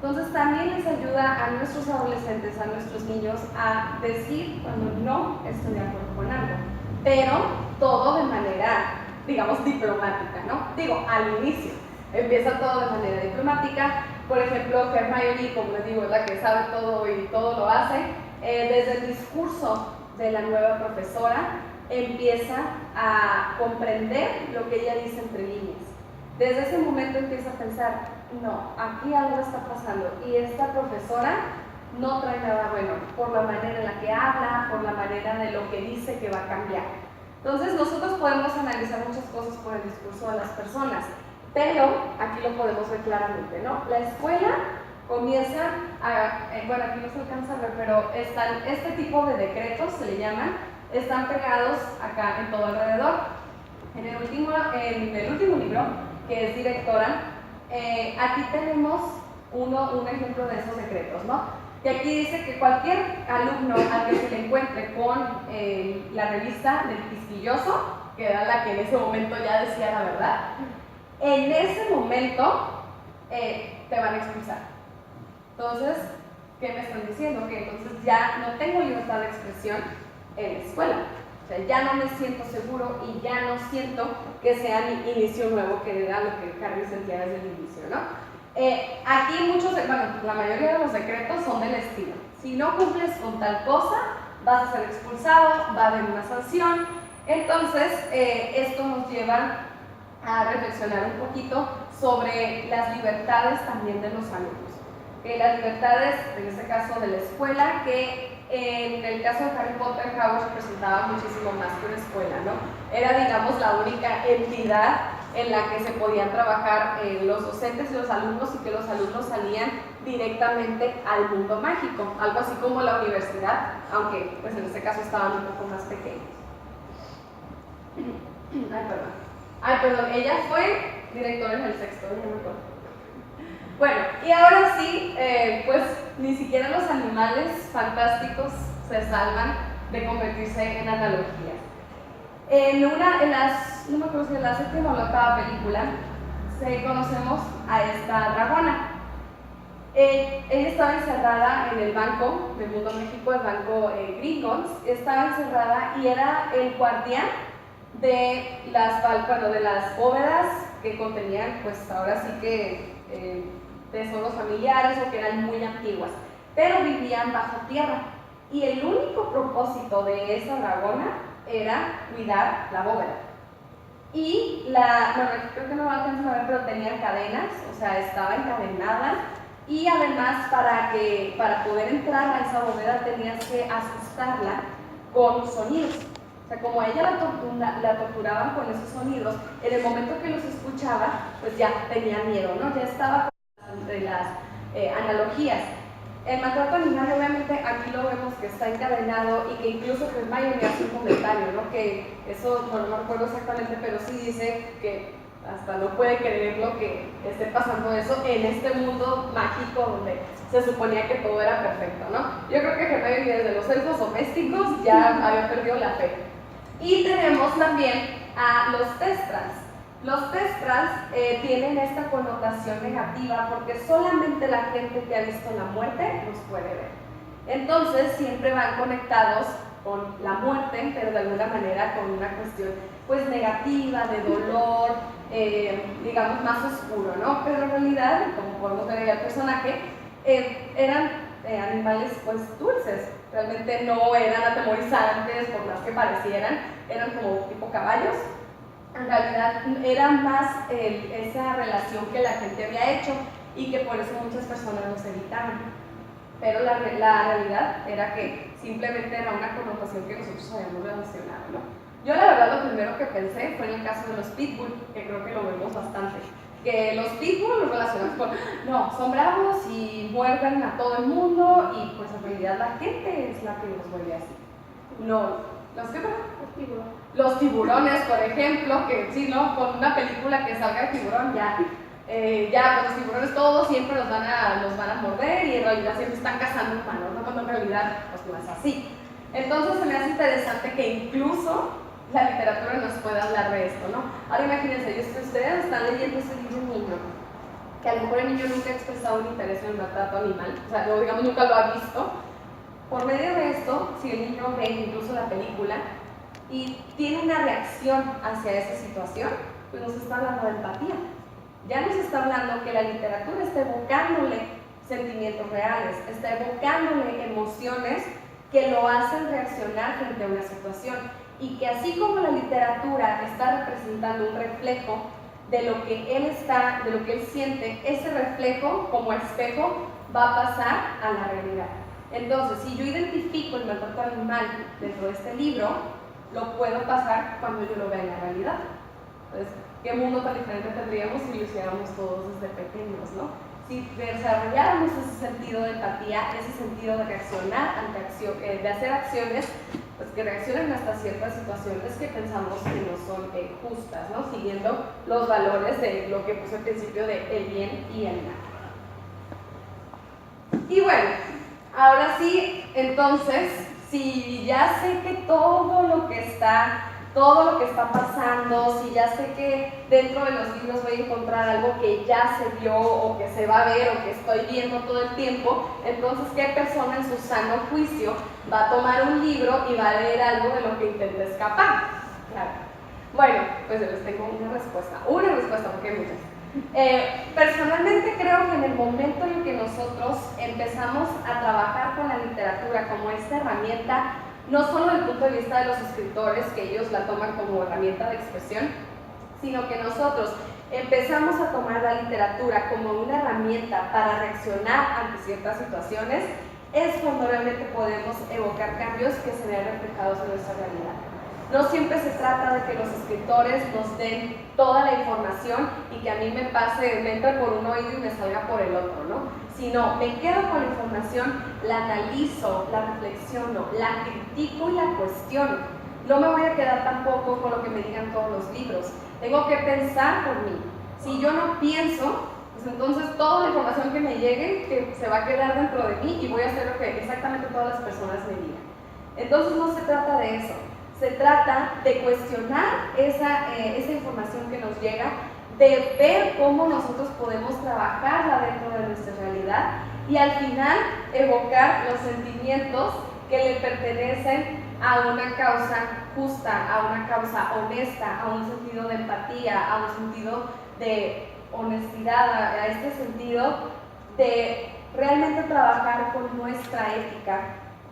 Entonces también les ayuda a nuestros adolescentes, a nuestros niños, a decir cuando no estoy de acuerdo con algo, pero todo de manera, digamos, diplomática, ¿no? Digo, al inicio empieza todo de manera diplomática. Por ejemplo, Hermione, como les digo, es la que sabe todo y todo lo hace. Desde el discurso de la nueva profesora empieza a comprender lo que ella dice entre líneas. Desde ese momento empieza a pensar, no, aquí algo está pasando y esta profesora no trae nada bueno por la manera en la que habla, por la manera de lo que dice que va a cambiar. Entonces nosotros podemos analizar muchas cosas por el discurso de las personas, pero aquí lo podemos ver claramente, ¿no? La escuela comienza bueno, aquí no se alcanza a ver, pero están, este tipo de decretos, se le llaman, están pegados acá en todo alrededor. En el último libro, que es Directora, aquí tenemos un ejemplo de esos decretos, ¿no? que aquí dice que cualquier alumno al que se le encuentre con la revista del quisquilloso, que era la que en ese momento ya decía la verdad, en ese momento te van a expulsar. Entonces, ¿qué me están diciendo? Que entonces ya no tengo libertad de expresión en la escuela. O sea, ya no me siento seguro y ya no siento que sea mi inicio nuevo, que era lo que Carrie sentía desde el inicio, ¿no? Aquí muchos, bueno, la mayoría de los decretos son del estilo. Si no cumples con tal cosa, vas a ser expulsado, va a haber una sanción. Entonces, esto nos lleva a reflexionar un poquito sobre las libertades también de los alumnos. Las libertades, en este caso de la escuela, que en el caso de Harry Potter, Hogwarts representaba muchísimo más que una escuela, ¿no? Era, digamos, la única entidad en la que se podían trabajar los docentes y los alumnos, y que los alumnos salían directamente al mundo mágico, algo así como la universidad, aunque pues en este caso estaban un poco más pequeños. Ay, perdón, ella fue directora en el sexto, no me acuerdo. Bueno, y ahora sí, pues ni siquiera los animales fantásticos se salvan de convertirse en analogías. No me acuerdo si en la séptima o la octava película, conocemos a esta dragona. Ella estaba encerrada en el banco del mundo México, el banco Gringotts, estaba encerrada y era el guardián de las bóvedas que contenían, pues ahora sí que tesoros familiares o que eran muy antiguas, pero vivían bajo tierra. Y el único propósito de esa dragona era cuidar la bóveda. Y bueno, creo que no lo alcanzan a ver, pero tenía cadenas, o sea, estaba encadenada. Y además, para poder entrar a esa bóveda tenías que asustarla con sonidos. O sea, como a ella la torturaban con esos sonidos, en el momento que los escuchaba, pues ya tenía miedo, ¿no? Ya estaba entre las analogías. El maltrato animal, obviamente, aquí lo vemos que está encadenado y que incluso Hermione hace un comentario, ¿no? Que eso, no me acuerdo exactamente, pero sí dice que hasta no puede creerlo que esté pasando eso en este mundo mágico donde se suponía que todo era perfecto, ¿no? Yo creo que Hermione desde los elfos domésticos ya había perdido la fe. Y tenemos también a los Thestrals. Los Thestrals tienen esta connotación negativa porque solamente la gente que ha visto la muerte los puede ver. Entonces siempre van conectados con la muerte, pero de alguna manera con una cuestión pues negativa, de dolor, digamos más oscuro, ¿no? Pero en realidad, como podemos ver en el personaje, eran animales pues dulces, realmente no eran atemorizantes por más que parecieran, eran como tipo caballos. En realidad era más esa relación que la gente había hecho y que por eso muchas personas los evitaban. Pero la realidad era que simplemente era una connotación que nosotros habíamos relacionado, ¿no? Yo la verdad lo primero que pensé fue en el caso de los pitbull, que creo que lo vemos bastante. Que los pitbull los relacionamos con, no, son bravos y muerden a todo el mundo y pues en realidad la gente es la que los vuelve así. No, ¿los qué? Los tiburones, por ejemplo, que sí, ¿no? Con una película que salga de tiburón ya pues los tiburones todos siempre los van a morder y en realidad siempre están cazando humanos, ¿no? Cuando en realidad pues no es así. Entonces se me hace interesante que incluso la literatura nos pueda hablar de esto, ¿no? Ahora imagínense, ustedes están leyendo ese libro un niño, que a lo mejor el niño nunca ha expresado un interés en el maltrato animal, o sea, digamos nunca lo ha visto. Por medio de esto, si el niño ve incluso la película y tiene una reacción hacia esa situación, pues nos está hablando de empatía. Ya nos está hablando que la literatura está evocándole sentimientos reales, está evocándole emociones que lo hacen reaccionar frente a una situación. Y que así como la literatura está representando un reflejo de lo que él siente, ese reflejo como espejo va a pasar a la realidad. Entonces, si yo identifico el maltrato animal dentro de este libro, lo puedo pasar cuando yo lo vea en la realidad. Entonces, ¿qué mundo tan diferente tendríamos si lo hiciéramos todos desde pequeños, ¿no? Si desarrolláramos ese sentido de empatía, ese sentido de reaccionar de hacer acciones pues, que reaccionen hasta ciertas situaciones que pensamos que no son justas, ¿no? Siguiendo los valores de lo que puse al principio de el bien y el mal. Y bueno, Ahora sí, entonces, si ya sé que todo lo que está pasando, si ya sé que dentro de los libros voy a encontrar algo que ya se vio o que se va a ver o que estoy viendo todo el tiempo, entonces, ¿qué persona en su sano juicio va a tomar un libro y va a leer algo de lo que intenta escapar? Claro. Bueno, pues les tengo una respuesta porque hay muchas. Personalmente creo que en el momento en que nosotros empezamos a trabajar con la literatura como esta herramienta, no solo desde el punto de vista de los escritores, que ellos la toman como herramienta de expresión, sino que nosotros empezamos a tomar la literatura como una herramienta para reaccionar ante ciertas situaciones, es cuando realmente podemos evocar cambios que se vean reflejados en nuestra realidad. No siempre se trata de que los escritores nos den toda la información y que a mí me entre por un oído y me salga por el otro, ¿no? Sino me quedo con la información, la analizo, la reflexiono, la critico y la cuestiono. No me voy a quedar tampoco con lo que me digan todos los libros. Tengo que pensar por mí. Si yo no pienso, pues entonces toda la información que me llegue que se va a quedar dentro de mí y voy a hacer lo que exactamente todas las personas me digan. Entonces no se trata de eso. Se trata de cuestionar esa información que nos llega, de ver cómo nosotros podemos trabajarla dentro de nuestra realidad y al final evocar los sentimientos que le pertenecen a una causa justa, a una causa honesta, a un sentido de empatía, a un sentido de honestidad, a este sentido de realmente trabajar con nuestra ética.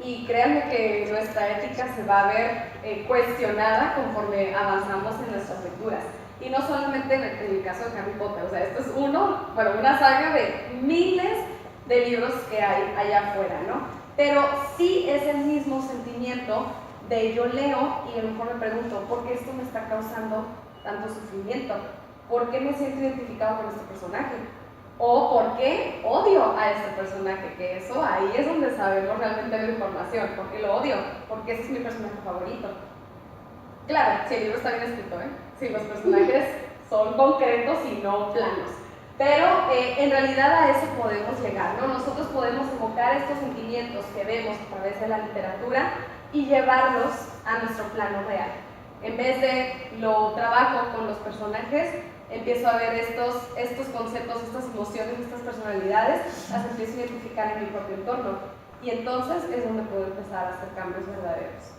Y créanme que nuestra ética se va a ver cuestionada conforme avanzamos en nuestras lecturas. Y no solamente en el caso de Harry Potter, o sea, esto es una saga de miles de libros que hay allá afuera, ¿no? Pero sí es el mismo sentimiento de yo leo y a lo mejor me pregunto, ¿por qué esto me está causando tanto sufrimiento? ¿Por qué me siento identificado con este personaje? ¿O por qué odio a este personaje? Que eso ahí es donde sabemos realmente la información. ¿Por qué lo odio? Porque ese es mi personaje favorito. Claro, si el libro está bien escrito, si los personajes son concretos y no planos. Pero en realidad a eso podemos llegar, ¿no? Nosotros podemos evocar estos sentimientos que vemos a través de la literatura y llevarlos a nuestro plano real. En vez de lo trabajo con los personajes, empiezo a ver estos conceptos, estas emociones, estas personalidades, las empiezo a identificar en mi propio entorno. Y entonces es donde puedo empezar a hacer cambios verdaderos.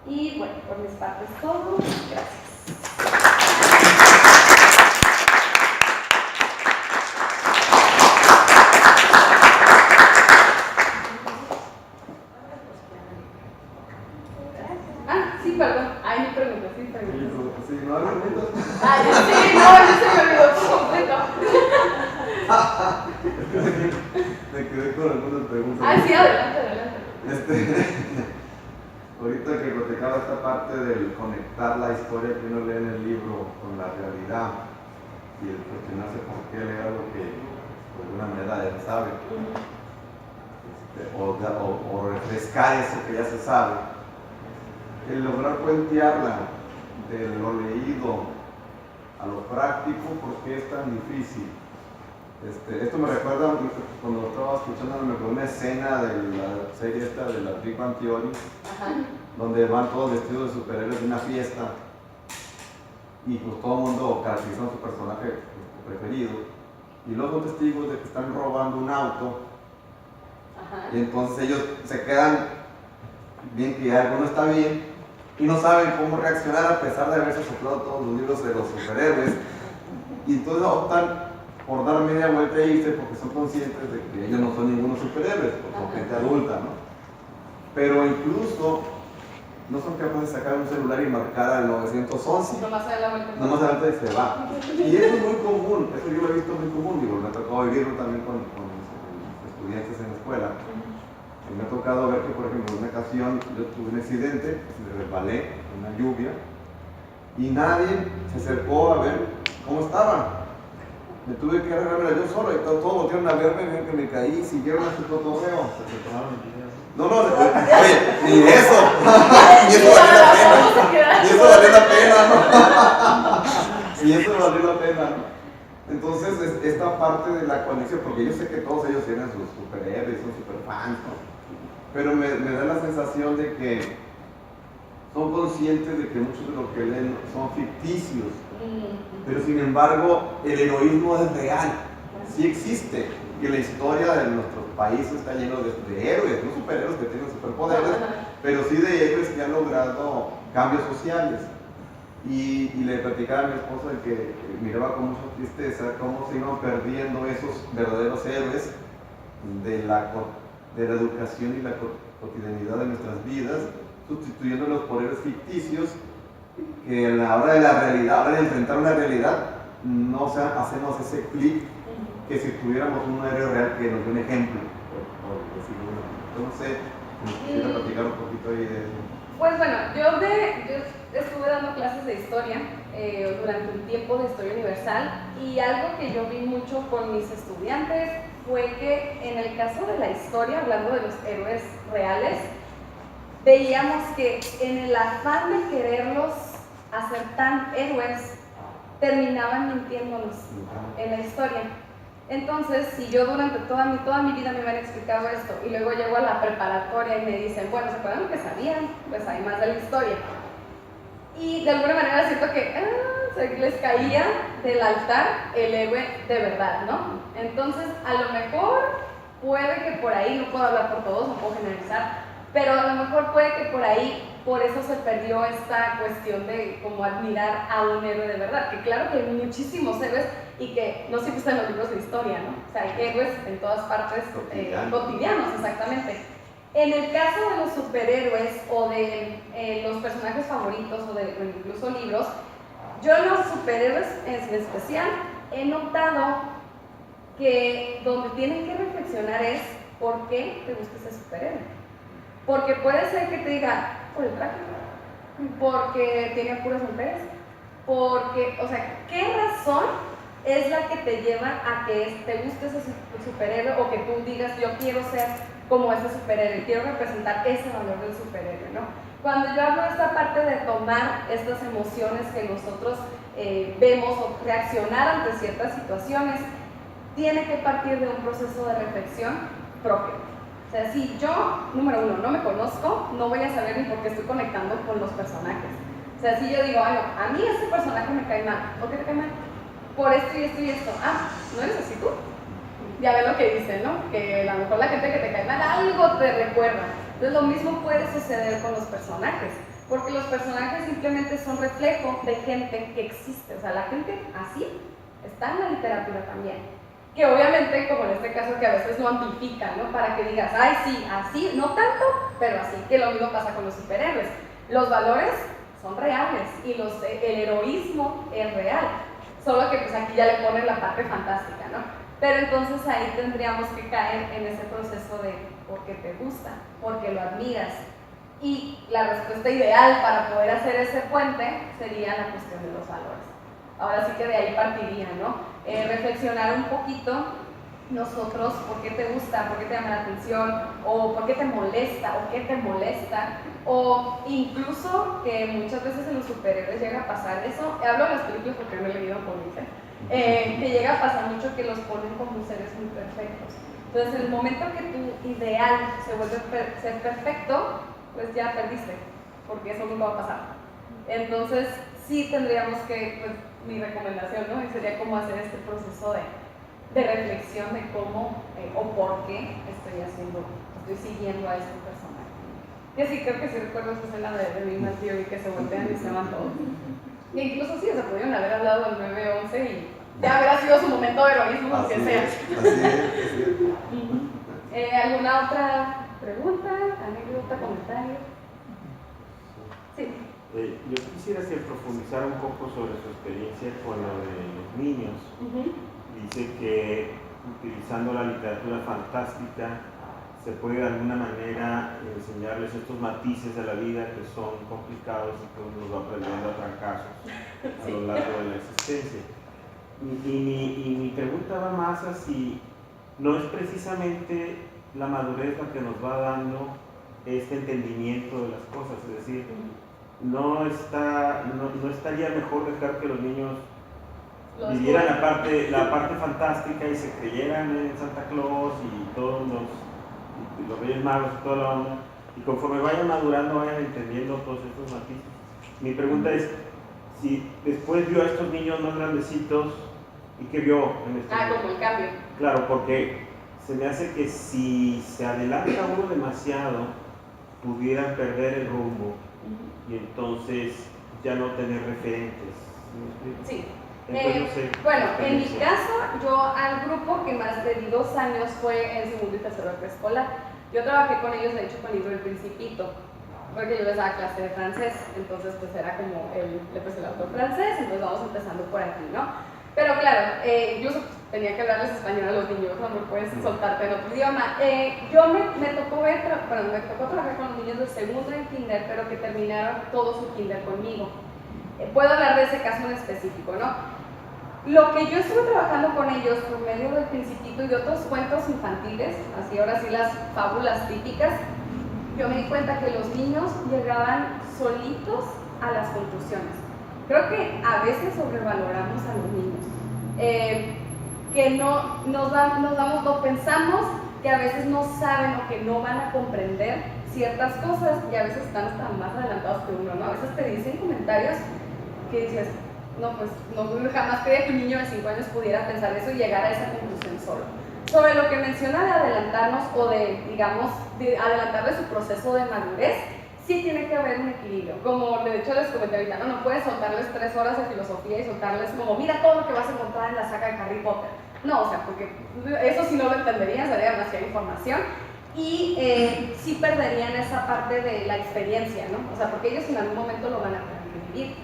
Y bueno, por mis partes todo. Gracias. Perdón, hay mi pregunta, sí, pregunta. Sí, ¿no hay preguntas? Sí, yo se me olvidó por completo. Me quedé con algunas preguntas. Sí, adelante. Ahorita que platicaba esta parte del conectar la historia que uno lee en el libro con la realidad y el cuestionarse por qué leer algo que de alguna manera ya se sabe, o refrescar eso que ya se sabe. El lograr puentearla de lo leído a lo práctico, ¿por qué es tan difícil? Esto me recuerda, cuando estaba escuchando, me recuerda una escena de la serie esta de la Big Bang Theory, donde van todos vestidos de superhéroes de una fiesta y pues todo el mundo caracteriza a su personaje preferido y luego son testigos de que están robando un auto. Y entonces ellos se quedan bien que algo no está bien y no saben cómo reaccionar a pesar de haberse soplado todos los libros de los superhéroes, y entonces optan por dar media vuelta e irse porque son conscientes de que ellos no son ningunos superhéroes, pues son gente adulta, ¿no? Pero incluso no son capaces de sacar un celular y marcar al 911. Nomás adelante se va. Y eso es muy común, eso yo lo he visto muy común, digo, me ha tocado vivirlo también con estudiantes en la escuela. Me ha tocado ver que, por ejemplo, en una ocasión yo tuve un accidente, me resbalé en una lluvia y nadie se acercó a ver cómo estaba. Me tuve que arreglármela yo solo y todos volvieron a verme, vieron que me caí y siguieron a su cotorreo. No, oye, ni eso. Y eso valió la pena. Y eso valió la pena, ¿no? Y eso valió la pena, ¿no? Entonces, esta parte de la conexión, porque yo sé que todos ellos tienen sus superhéroes, son superfans, ¿no? Pero me da la sensación de que son conscientes de que muchos de lo que leen son ficticios, pero sin embargo el heroísmo es real, sí existe, y la historia de nuestro país está lleno de héroes, no superhéroes que tienen superpoderes, pero sí de héroes que han logrado cambios sociales. Y le platicaba a mi esposa de que miraba con mucha tristeza cómo se iban perdiendo esos verdaderos héroes de la educación y la cotidianidad de nuestras vidas, sustituyéndolos por héroes ficticios que a la hora de la realidad, a la hora de enfrentar una realidad, no hacemos ese clic que si tuviéramos un héroe real que nos dé un ejemplo, por decirlo. Entonces, quisiera platicar un poquito ahí de eso. Pues bueno, yo estuve dando clases de historia durante un tiempo de historia universal, y algo que yo vi mucho con mis estudiantes fue que en el caso de la historia, hablando de los héroes reales, veíamos que en el afán de quererlos hacer tan héroes, terminaban mintiéndonos en la historia. Entonces, si yo durante toda mi vida me habían explicado esto, y luego llego a la preparatoria y me dicen, bueno, ¿se acuerdan lo que sabían? Pues hay más de la historia. Y de alguna manera siento que se les caía del altar el héroe de verdad, ¿no? Entonces, a lo mejor puede que por ahí, no puedo hablar por todos, no puedo generalizar, pero a lo mejor puede que por ahí, por eso se perdió esta cuestión de como admirar a un héroe de verdad, que claro que hay muchísimos héroes y que no siempre están en los libros de historia, ¿no? O sea, hay héroes en todas partes cotidianos, exactamente. En el caso de los superhéroes o de los personajes favoritos o de incluso libros, yo en los superhéroes en especial he notado que donde tienen que reflexionar es por qué te gusta ese superhéroe. Porque puede ser que te diga, por el traje, porque tiene puras mujeres, porque, o sea, ¿qué razón es la que te lleva a que te guste ese superhéroe, o que tú digas, yo quiero ser como ese superhéroe, quiero representar ese valor del superhéroe, ¿no? Cuando yo hablo de esta parte de tomar estas emociones que nosotros vemos o reaccionar ante ciertas situaciones, tiene que partir de un proceso de reflexión propio. O sea, si yo, número uno, no me conozco, no voy a saber ni por qué estoy conectando con los personajes. O sea, si yo digo, no, a mí este personaje me cae mal, ¿por qué te cae mal? Por esto y esto y esto. ¿No eres así tú? Ya ves lo que dicen, ¿no? Que a lo mejor la gente que te cae mal algo te recuerda. Entonces lo mismo puede suceder con los personajes, porque los personajes simplemente son reflejo de gente que existe. O sea, la gente así está en la literatura también. Que obviamente, como en este caso, que a veces lo amplifican, ¿no? Para que digas, ay, sí, así, no tanto, pero así, que lo mismo pasa con los superhéroes. Los valores son reales y el heroísmo es real, solo que pues aquí ya le ponen la parte fantástica, ¿no? Pero entonces ahí tendríamos que caer en ese proceso de por qué te gusta, porque lo admiras. Y la respuesta ideal para poder hacer ese puente sería la cuestión de los valores. Ahora sí que de ahí partiría, ¿no? Reflexionar un poquito nosotros por qué te gusta, por qué te llama la atención, o por qué te molesta, o qué te molesta, o incluso que muchas veces en los superhéroes llega a pasar eso. Hablo de las películas porque no he leído cómics, que llega a pasar mucho que los ponen como seres muy perfectos. Entonces, en el momento que tu ideal se vuelve ser perfecto, pues ya perdiste, porque eso nunca va a pasar. Entonces, sí tendríamos que, pues, mi recomendación, ¿no? Sería cómo hacer este proceso de reflexión de cómo o por qué estoy siguiendo a este personaje. Y así creo que sí recuerdo esa escena de Big Bang Theory, que se voltean y se van todos. Y incluso sí, se pudieron haber hablado del 9/11 y ya habrá sido su momento de heroísmo, lo que sea. Así es. ¿Alguna otra pregunta, anécdota, comentario? Sí. Yo quisiera profundizar un poco sobre su experiencia con lo de los niños. Dice que utilizando la literatura fantástica se puede de alguna manera enseñarles estos matices de la vida que son complicados y que uno los va aprendiendo a trancazos a lo largo de la existencia. Y mi pregunta va más a si no es precisamente la madurez la que nos va dando este entendimiento de las cosas, es decir, no estaría mejor dejar que los niños vivieran la parte fantástica y se creyeran en Santa Claus y todos los Reyes Magos y toda la onda, y conforme vayan madurando vayan entendiendo todos estos matices. Mi pregunta es, si después vio a estos niños más grandecitos, ¿y qué vio en este momento? Como el cambio. Claro, porque se me hace que si se adelanta uno demasiado, pudieran perder el rumbo y entonces ya no tener referentes. Sí. Entonces, no sé, bueno, en mi caso, yo al grupo que más de 2 años fue en segundo y tercero de preescolar. Yo trabajé con ellos, de hecho, con el libro El Principito, porque yo les daba clase de francés, entonces pues era como el autor francés, entonces vamos empezando por aquí, ¿no? Pero claro, incluso tenía que hablarles español a los niños, no puedes soltarte en otro idioma. Me tocó trabajar con los niños de segundo en kinder, pero que terminaron todo su kinder conmigo. Puedo hablar de ese caso en específico, ¿no? Lo que yo estuve trabajando con ellos por medio del Principito y de otros cuentos infantiles, así ahora sí las fábulas típicas, yo me di cuenta que los niños llegaban solitos a las conclusiones. Creo que a veces sobrevaloramos a los niños, que no pensamos que a veces no saben o que no van a comprender ciertas cosas y a veces están hasta más adelantados que uno, ¿no? A veces te dicen comentarios que dices, no, pues no, jamás creía que un niño de 5 años pudiera pensar eso y llegar a esa conclusión solo. Sobre lo que menciona de adelantarnos o de, digamos, de adelantarle su proceso de madurez, sí tiene que haber un equilibrio. Como de hecho les comenté ahorita, no puedes soltarles 3 horas de filosofía y soltarles como, mira todo lo que vas a encontrar en la saga de Harry Potter. No, o sea, porque eso sí no lo entenderían, sería demasiada información. Y sí perderían esa parte de la experiencia, ¿no? O sea, porque ellos en algún momento lo van a tener que vivir.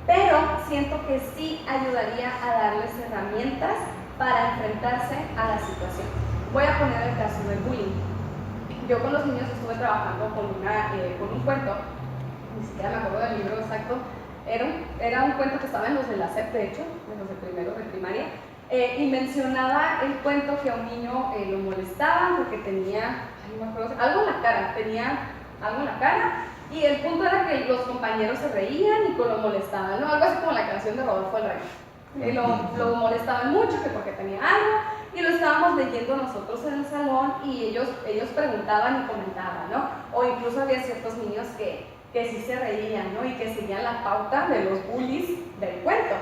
Pero siento que sí ayudaría a darles herramientas para enfrentarse a la situación. Voy a poner el caso del bullying. Yo con los niños estuve trabajando con un cuento, ni siquiera me acuerdo del libro exacto, era un cuento que estaba en los de la SEP, de hecho, en los de primero de primaria, y mencionaba el cuento que a un niño lo molestaban porque tenía, no me acuerdo, algo en la cara, y el punto era que los compañeros se reían y lo molestaban, ¿no? Algo así como la canción de Rodolfo el Rey. Lo molestaban mucho que porque tenía algo, y lo estábamos leyendo nosotros en el salón y ellos preguntaban y comentaban, ¿no? O incluso había ciertos niños que sí se reían, ¿no? Y que seguían la pauta de los bullies del cuento.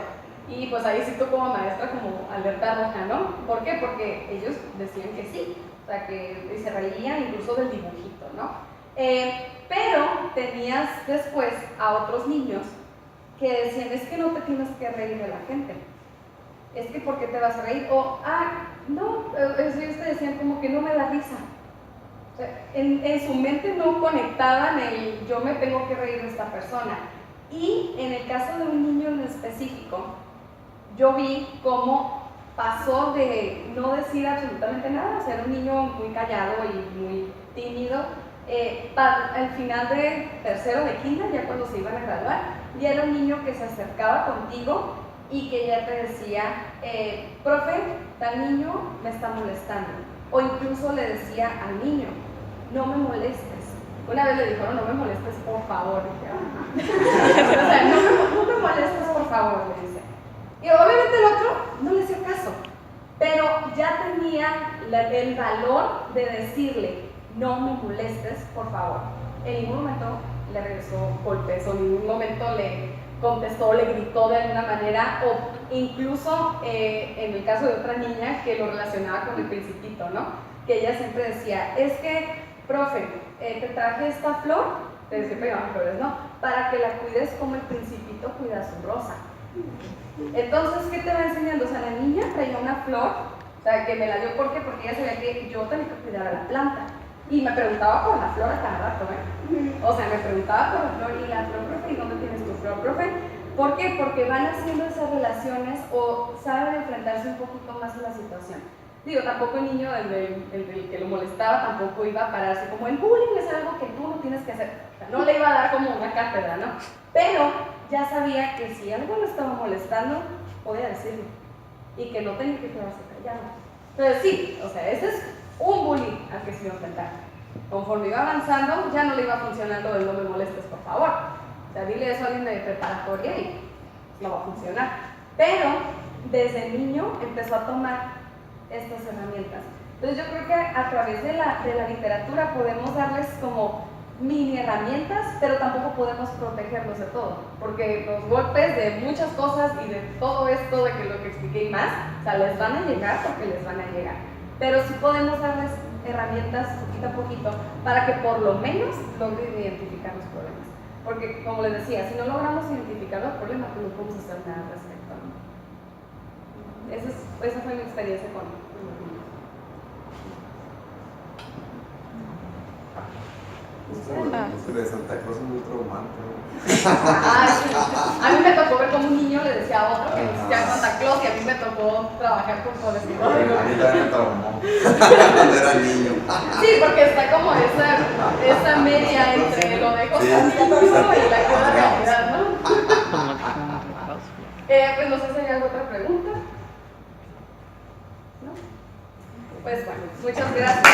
Y pues ahí sí tú como maestra como alerta roja, ¿no? ¿Por qué? Porque ellos decían que sí, o sea, que se reían incluso del dibujito, ¿no? Pero tenías después a otros niños que decían, es que no te tienes que reír de la gente, es que ¿por qué te vas a reír? O, no, ellos te decían como que no me da risa. O sea, en su mente no conectaban el yo me tengo que reír de esta persona. Y en el caso de un niño en específico, yo vi cómo pasó de no decir absolutamente nada, o sea, era un niño muy callado y muy tímido, al final de tercero de kinder, ya cuando se iban a graduar, ya era un niño que se acercaba contigo y que ya te decía, profe, tal niño me está molestando, o incluso le decía al niño, no me molestes. Una vez le dijeron, no me molestes por favor, y dije, o sea, no me molestes por favor, le dice. Y obviamente el otro no le hacía caso, pero ya tenía el valor de decirle, no me molestes, por favor. En ningún momento le regresó golpes o en ningún momento le contestó, le gritó de alguna manera, o incluso en el caso de otra niña que lo relacionaba con el Principito, ¿no? Que ella siempre decía, es que, profe, te traje esta flor, siempre llaman flores, ¿no? Para que la cuides como el Principito cuida su rosa. Entonces, ¿qué te va enseñando? O sea, la niña traía una flor, o sea, que me la dio, ¿por qué? Porque ella sabía que yo tenía que cuidar a la planta. Y me preguntaba por la flor a cada rato, ¿eh? O sea, me preguntaba por la flor, y la flor, profe, ¿y dónde tienes tu flor, profe? ¿Por qué? Porque van haciendo esas relaciones o saben enfrentarse un poquito más a la situación. Digo, tampoco el niño, el que lo molestaba, tampoco iba a pararse como el bullying es algo que tú no tienes que hacer. O sea, no le iba a dar como una cátedra, ¿no? Pero ya sabía que si algo lo estaba molestando, podía decirlo. Y que no tenía que quedarse callado. Entonces sí, o sea, ese es un bullying al que se iba a enfrentar. Conforme iba avanzando, ya no le iba funcionando el no me molestes, por favor. O sea, dile eso a alguien de preparatoria y no va a funcionar. Pero desde niño empezó a tomar estas herramientas. Entonces yo creo que a través de la literatura podemos darles como mini herramientas, pero tampoco podemos protegerlos de todo, porque los golpes de muchas cosas y de todo esto, de que lo que expliqué y más, o sea, les van a llegar porque les van a llegar, pero sí podemos darles herramientas poquito a poquito para que por lo menos logren identificar los problemas, porque como les decía, si no logramos identificar los problemas, pues no podemos hacer nada al respecto, ¿no? Esa fue mi experiencia con los niños. De Santa Cruz es muy traumante. Ay, sí. A mí me tocó ver como un niño le decía a otro que existía Santa Claus y a mí me tocó trabajar con pobrecito. A mí también me traumó cuando era niño. Sí, porque está como esa media entre lo de constantino y la cruda realidad, ¿no? Pues no sé si hay alguna otra pregunta. ¿No? Pues bueno, muchas gracias.